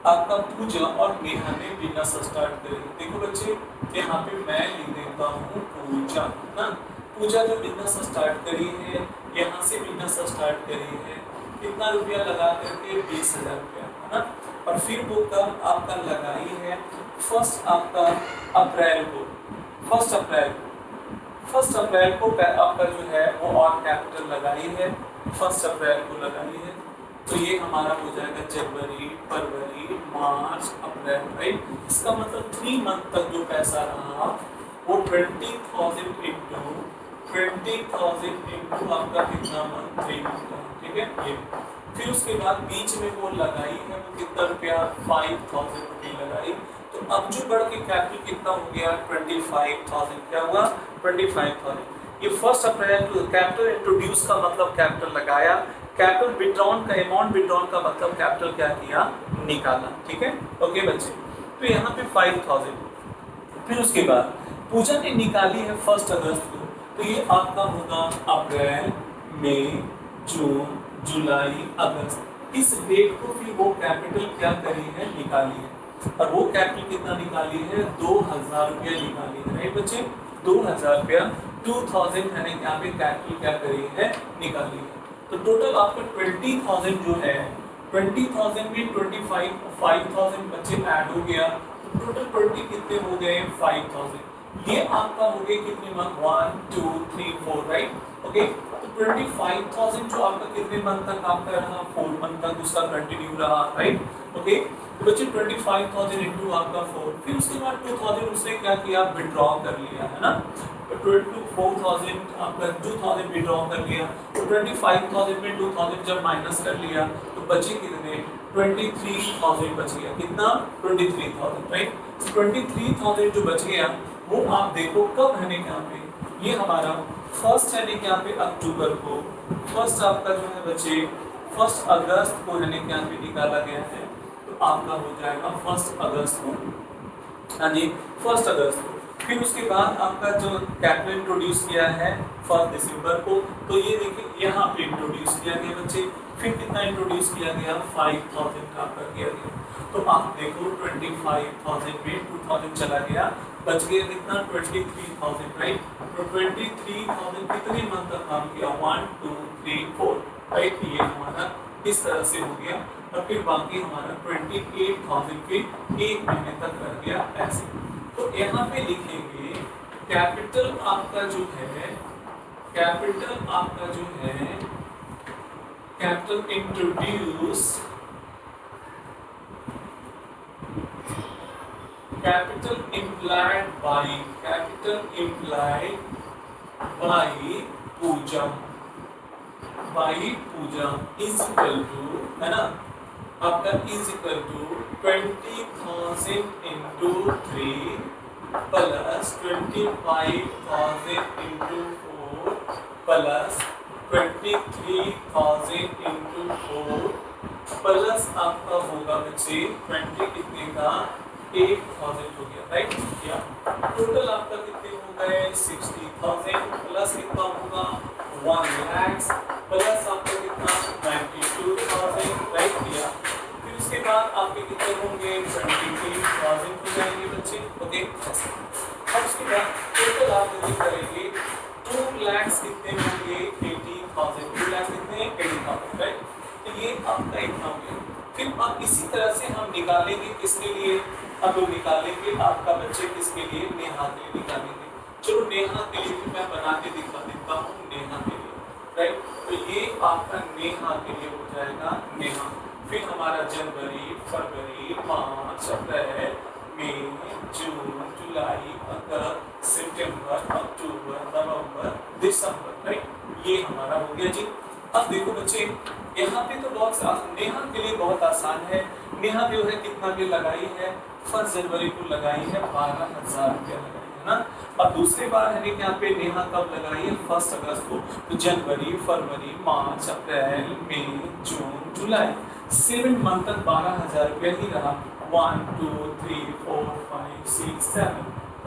आपका पूजा और नेहा ने बिजनेस स्टार्ट करी। देखो बच्चे, यहाँ पे मैं लिख देता हूँ पूजा ना, पूजा जो बिजनेस स्टार्ट करी है, यहाँ से बिजनेस स्टार्ट करी है, कितना रुपया लगा करके 20,000 रुपया, है ना। और फिर वो कब आपका लगाई है, फर्स्ट आपका अप्रैल को, फर्स्ट अप्रैल को आपका जो है वो और कैपिटल लगाई है, फर्स्ट अप्रैल को लगाई है। तो ये हमारा हो जाएगा जनवरी, फरवरी, मार्च, अप्रैल, राइट। इसका मतलब 3 मंथ तक जो पैसा रहा वो 20,000 इंटू आपका कितना मंथ, 3 मंथ का, ठीक है ये। फिर उसके बाद बीच में वो लगाई है वो कितना रुपया, 5,000 रुपये लगाई। तो अब जो बढ़ के कैपिटल कितना हो गया, 25,000, क्या हुआ, 25,000। ये first April to capital introduce का मतलब कैपिटल लगाया, कैपिटल विड्रॉन का अमाउंट विड्रॉन का मतलब कैपिटल क्या किया, निकाला, ठीक है, ओके बच्चे। तो यहाँ पे 5,000। फिर उसके बाद पूजा ने निकाली है 1 अगस्त को, तो ये आपका होगा अप्रैल, मई, जून, जुलाई, अगस्त। इस डेट को फिर वो कैपिटल क्या करी है, निकाली है। और वो कैपिटल कितना निकाली है, 2,000 रुपया निकाली है, राइट बच्चे, 2,000 रुपया, 2,000 है यहाँ पे कैपिटल क्या करी है, निकाली है। तो टोटल आपका 20,000 जो है, 20,000 में 5,000 बच्चे ऐड हो गया, तो टोटल 20 कितने हो गए, 5,000। ये आपका हो गया कितने मंथ, 1 2 3 4, राइट, ओके। तो 25,000 जो आपका कितने मंथ तक आपका रहा, 4 मंथ तक उसका कंटिन्यू रहा, राइट, ओके। तो बच्चे 25,000 इंटू आपका 4, फिर उसके बाद 2,000 उसने क्या किया, विड्रॉ कर लिया, है ना। तो 4,000 आपका 2,000 विड्रॉ कर लिया, तो 25,000 में 2,000 जब माइनस कर लिया तो बचे कितने, 23,000 बच गया, कितना, 23,000, राइट। 23,000 जो बच गया वो आप देखो कब है यहाँ पे, ये हमारा फर्स्ट है यहाँ पे अक्टूबर को, फर्स्ट आपका जो है बच्चे 1 अगस्त को है यहाँ पे निकाला गया है। तो आपका हो जाएगा 1 अगस्त को, हाँ जी 1 अगस्त को। फिर उसके बाद आपका जो कैपिटल इंट्रोड्यूस किया है 1 दिसंबर को, तो ये देखिए यहाँ पे इंट्रोड्यूस किया गया बच्चे। फिर कितना इंट्रोड्यूस किया गया, 5,000 का आपका किया गया। तो आप देखो 25,000 में 2,000 चला गया, बच गया कितना, 23,000, राइट। तो 23,000 कितने मंथ तक काम किया, 1 2 3 4, राइट। ये हमारा इस तरह से हो गया। और फिर बाकी हमारा 28,000 फिर 1 महीने तक रह गया ऐसे। तो यहाँ पे लिखेंगे कैपिटल आपका जो है, कैपिटल आपका जो है, capital introduce, capital implied by, capital implied by पूजम, by पूजम is equal to, है ना, आपका is equal to 20,000 into 3 plus 25,000 into 4 plus 23,000 into 4 plus आपका होगा बच्चे 20 कितने का, 8,000 हो गया, राइट। या टोटल आपका कितने हो गए, 60,000 प्लस कितना होगा, 1 लाख प्लस आपका कितना, 92,000, राइट। या फिर उसके बाद आपके कितने होंगे, 23,000 हो जाएंगे बच्चे, ओके। अब उसके बाद टोटल आप यदि करेंगे 2 लाख कितने होंगे, 80,000, 2 लाख कितने, 80,000, राइट। तो ये आपका इतना हो गया। फिर अब इसी तरह से हम निकालेंगे किसके लिए, अब लोग निकालेंगे आपका बच्चे किसके लिए, नेहा के लिए निकालेंगे। चलो नेहा के लिए भी मैं बना के दिखा देता हूँ, नेहा के लिए, राइट। तो ये आपका नेहा के लिए हो जाएगा, नेहा। फिर हमारा जनवरी, फरवरी, मार्च, अप्रैल, मई, जून, जुलाई, अगस्त, सितंबर, अक्टूबर, नवंबर, दिसंबर, राइट। ये हमारा हो गया जी। अब देखो बच्चे यहाँ पे तो बहुत नेहा के लिए बहुत आसान है। नेहा जो है कितना भी लगाई है, 1 जनवरी को लगाई है, 12,000 रुपया लगाई है ना। और दूसरी बार है यहाँ पे नेहा कब लगाई है, 1 अगस्त को। तो जनवरी, फरवरी, मार्च, अप्रैल, मई, जून, जुलाई, 7 मंथ तक 12,000 रुपया ही रहा। 1 2 3 4 5 6 7,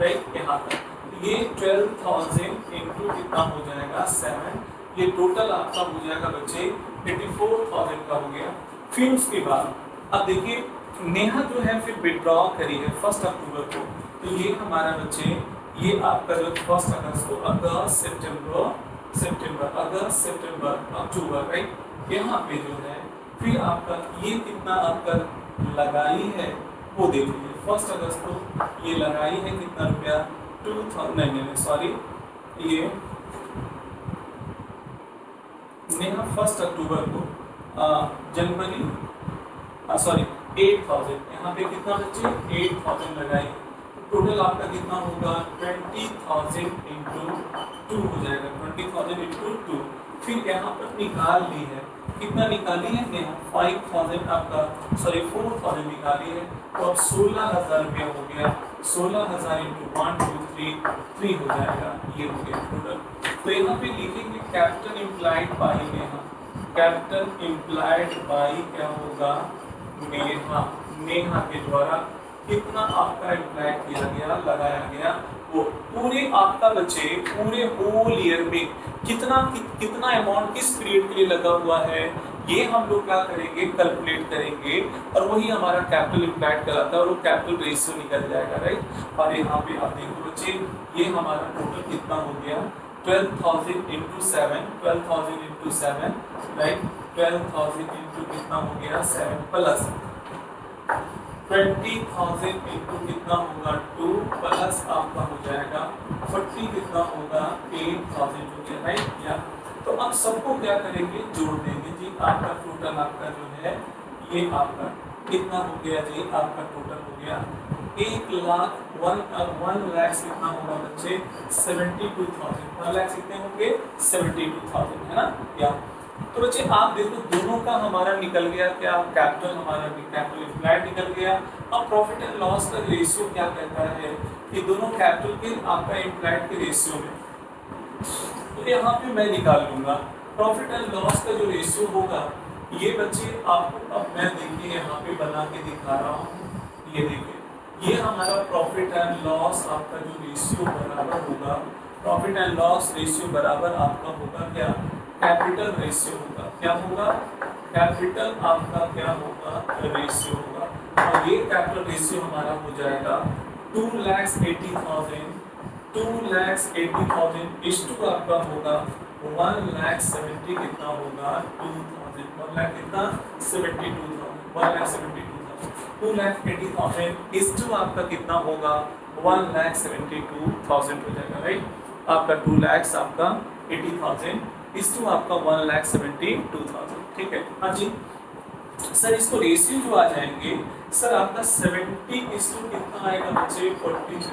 राइट। यहाँ तक ये 12,000 इंटू कितना हो जाएगा, 7। ये टोटल आपका हो जाएगा बच्चे 84,000 का हो गया। फिर उसके बाद अब देखिए नेहा जो है फिर विड्रॉ करी है 1 अक्टूबर को, तो ये हमारा बच्चे ये आपका जो 1 अगस्त को, अगस्त, सितंबर, अगस्त, सितंबर, अक्टूबर, राइट। यहाँ पे जो है फिर आपका ये कितना आपका लगाई है वो देख लीजिए। 1 अगस्त को ये लगाई है कितना रुपया 2000, नहीं सॉरी, ये नेहा 1 अक्टूबर को जनवरी सॉरी 8000, यहाँ पे कितना बच्चे 8000 लगाई, टोटल आपका कितना होगा 20,000 इंटू 2 हो जाएगा, 20,000 इंटू 2। फिर यहाँ पर निकाल ली है, कितना निकाली है नेहा 5,000 आपका सॉरी 4,000 निकाली है, तो अब 16,000 रुपया हो गया, 16,000 इंटू 1 2 3 हो जाएगा, ये हो गया टोटल। तो यहाँ पे लिखेंगे capital implied by Neha, capital implied by क्या होगा नेहा, नेहा के द्वारा कितना आपका इम्प्लाई किया गया लगाया गया वो पूरे आपका बच्चे पूरे होल ईयर में कितना अमाउंट किस पीरियड के लिए लगा हुआ है, ये हम लोग क्या करेंगे कैलकुलेट करेंगे और वही हमारा कैपिटल इम्प्लाइड कहलाता है और वो कैपिटल रेशियो निकल जाएगा, राइट। और यहाँ पे आप देखो बच्चे ये हमारा टोटल कितना हो गया 12,000 इंटू 7, 12,000 इंटू 7, राइट, 12,000 इंटू कितना हो गया 7 प्लस 20,000 इंटू कितना होगा 2 प्लस आपका हो जाएगा 40 कितना होगा 8,000 हो गया, राइट। या तो अब सबको क्या करेंगे जोड़ देंगे जी, आपका टोटल आपका जो है ये आपका कितना हो गया जी, आपका टोटल हो गया 1 लाख कितना होगा बच्चे 72,000, 1 लाख कितने होंगे 72,000 है ना। या तो बच्चे आप देखो दोनों का हमारा निकल गया क्या, कैपिटल हमारा कैपिटल इम्प्लाइड निकल गया। अब प्रॉफिट एंड लॉस का रेशियो क्या कहता है कि दोनों कैपिटल के आपका इम्प्लाइड के रेशियो में, तो यहाँ पे मैं निकाल लूंगा प्रॉफिट एंड लॉस का जो रेशियो होगा ये बच्चे आपको अब मैं देखिए यहाँ पे बना के दिखा रहा हूँ, ये देखिए ये हमारा प्रॉफिट एंड लॉस आपका जो रेशियो बराबर होगा, प्रॉफिट एंड लॉस रेशियो बराबर आपका होगा क्या कैपिटल रेशियो होगा, क्या होगा कैपिटल आपका क्या होगा रेशियो होगा, और ये कैपिटल रेशियो हमारा हो जाएगा 2,80,000, 2,80,000 इस टू आपका होगा 1,70,000 कितना होगा 2,000, 1 लाख कितना 72,000, 1,72,000, 2,80,000 इस टू आपका कितना होगा 1,72,000 हो जाएगा, राइट। आपका 2 लाख आपका 80,000 इस टू आपका 1,72,000, ठीक है। हाँ जी सर इसको रेशियो जो आ जाएंगे सर आपका 70 इस टू कितना आएगा बच्चे 43,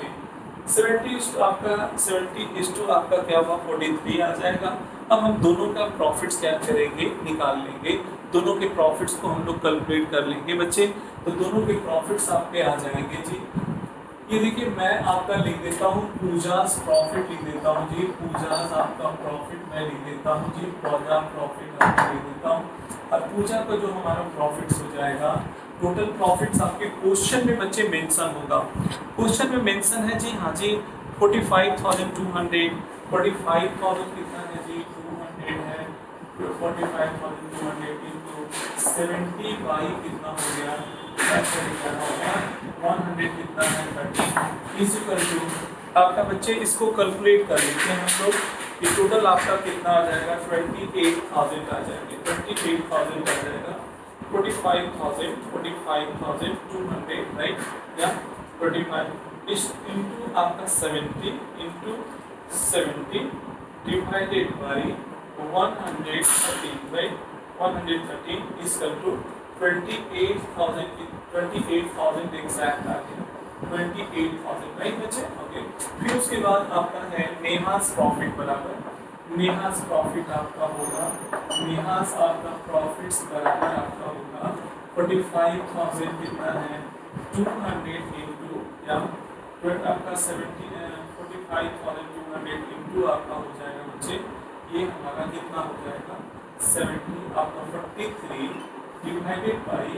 70 इस टू आपका 70 इस टू आपका क्या होगा 43 आ जाएगा। अब हम दोनों का प्रॉफिट्स क्या करेंगे निकाल लेंगे, दोनों के प्रॉफिट्स को हम लोग कैलकुलेट कर लेंगे बच्चे, तो दोनों के प्रॉफिट्स आपके आ जाएंगे जी। ये देखिए मैं आपका लिख देता हूँ पूजास प्रॉफिट लिख देता हूँ जी, पूजास आपका प्रॉफिट मैं लिख देता हूँ जी, पूजा प्रॉफिट आपका लिख देता हूँ, और पूजा का जो हमारा प्रॉफिट्स हो जाएगा टोटल प्रॉफिट्स आपके क्वेश्चन में बच्चे मेंशन होगा, क्वेश्चन में मेंशन है जी, हाँ जी 45,200, 45,000 कितना है जी 200 है, 45,200 इंटू 70 बाई कितना हो गया 100 कितना है 30 इज इक्वल टू आपका बच्चे इसको कैलकुलेट कर लेते हैं हम लोग, ये टोटल आपका कितना आ जाएगा 28,000 आ जाएगा, 28,000 आ जाएगा, 45,200 राइट, या 45 इस इंटू आपका 70 into 70 divided by 130 right, 130 is equal to 28,000 exact आ गया 28,000 राइट बच्चे, ओके। फिर उसके बाद आपका है नेहास प्रॉफिट बराबर, नेहास प्रॉफिट आपका होगा, नेहास आपका प्रॉफिट्स बराबर आपका होगा 45,000 कितना है 200 इंटू या आपका 45,200 इंटू आपका हो जाएगा बच्चे, ये हमारा कितना हो जाएगा 70 आपका 43 डिवाइडेड बाई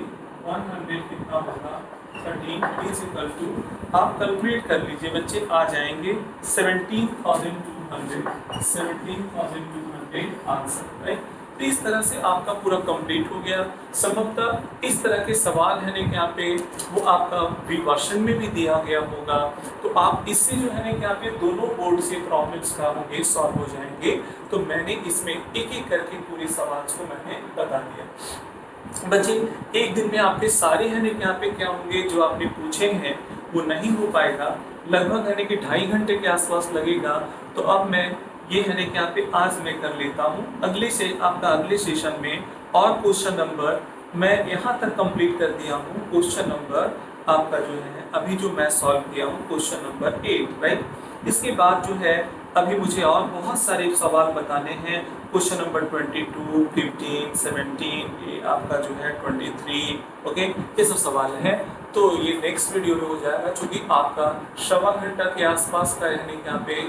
100 कितना होगा 13 इज इक्वल टू आप कैलकुलेट कर लीजिए बच्चे आ जाएंगे 17,200 आंसर, राइट। तो इस तरह से आपका पूरा कंप्लीट हो गया। संभवतः इस तरह के सवाल है ना कि यहाँ पे वो आपका वर्षन में भी दिया गया होगा, तो आप इससे जो है ना कि यहाँ पे दोनों बोर्ड से प्रॉब्लम्स का होंगे, सॉल्व हो जाएंगे। तो मैंने इसमें एक एक करके पूरे सवाल को मैंने बता दिया। बच्चे एक दिन में आपके सारे है ना कि यहाँ पे क्या होंगे जो आपने पूछे हैं वो नहीं हो पाएगा, लगभग है ना कि 2.5 घंटे के आसपास लगेगा। तो अब मैं ये है ना कि यहाँ पे आज मैं कर लेता हूँ, अगले से आपका अगले सेशन में और क्वेश्चन नंबर मैं यहाँ तक कंप्लीट कर दिया हूँ। क्वेश्चन नंबर आपका जो है अभी जो मैं सॉल्व किया हूँ क्वेश्चन नंबर 8, राइट। इसके बाद जो है अभी मुझे और बहुत सारे सवाल बताने हैं, क्वेश्चन नंबर 22, 15, 17, ये आपका जो है 23, ओके, ये सब सवाल हैं। तो ये नेक्स्ट वीडियो में हो जाएगा, क्योंकि आपका 1.25 घंटा के आसपास का यानी यहाँ पे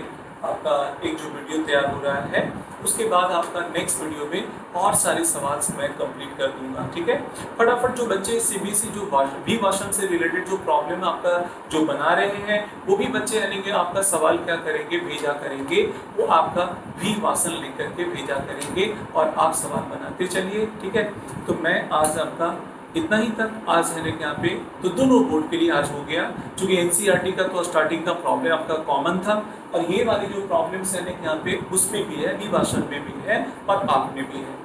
आपका एक जो वीडियो तैयार हो रहा है, उसके बाद आपका नेक्स्ट वीडियो में और सारे सवाल मैं कंप्लीट कर दूंगा, ठीक है। फटाफट जो बच्चे सीबीएसई जो भी भाषण से रिलेटेड जो प्रॉब्लम आपका जो बना रहे हैं, वो भी बच्चे यानी कि आपका सवाल क्या करेंगे, भेजा करेंगे, वो आपका भी भाषण लिख करके भेजा करेंगे और आप सवाल बनाते चलिए, ठीक है। तो मैं आज आपका इतना ही तक आज है ना यहाँ पे तो दोनों बोर्ड के लिए आज हो गया, क्योंकि एनसीईआरटी का तो स्टार्टिंग का प्रॉब्लम आपका कॉमन था, और ये वाली जो प्रॉब्लम्स है ना यहाँ पे उसमें भी है, विभाषण में भी है और आप में भी है,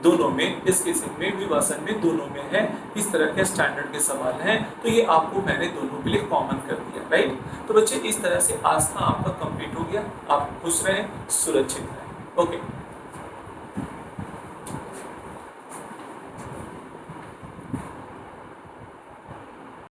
दोनों में, इस केस में विभाषण में दोनों में है। इस तरह के स्टैंडर्ड के सवाल हैं, तो ये आपको मैंने दोनों के लिए कॉमन कर दिया, राइट। तो बच्चे इस तरह से आज का आपका कंप्लीट हो गया। आप खुश रहें, सुरक्षित रहें, ओके।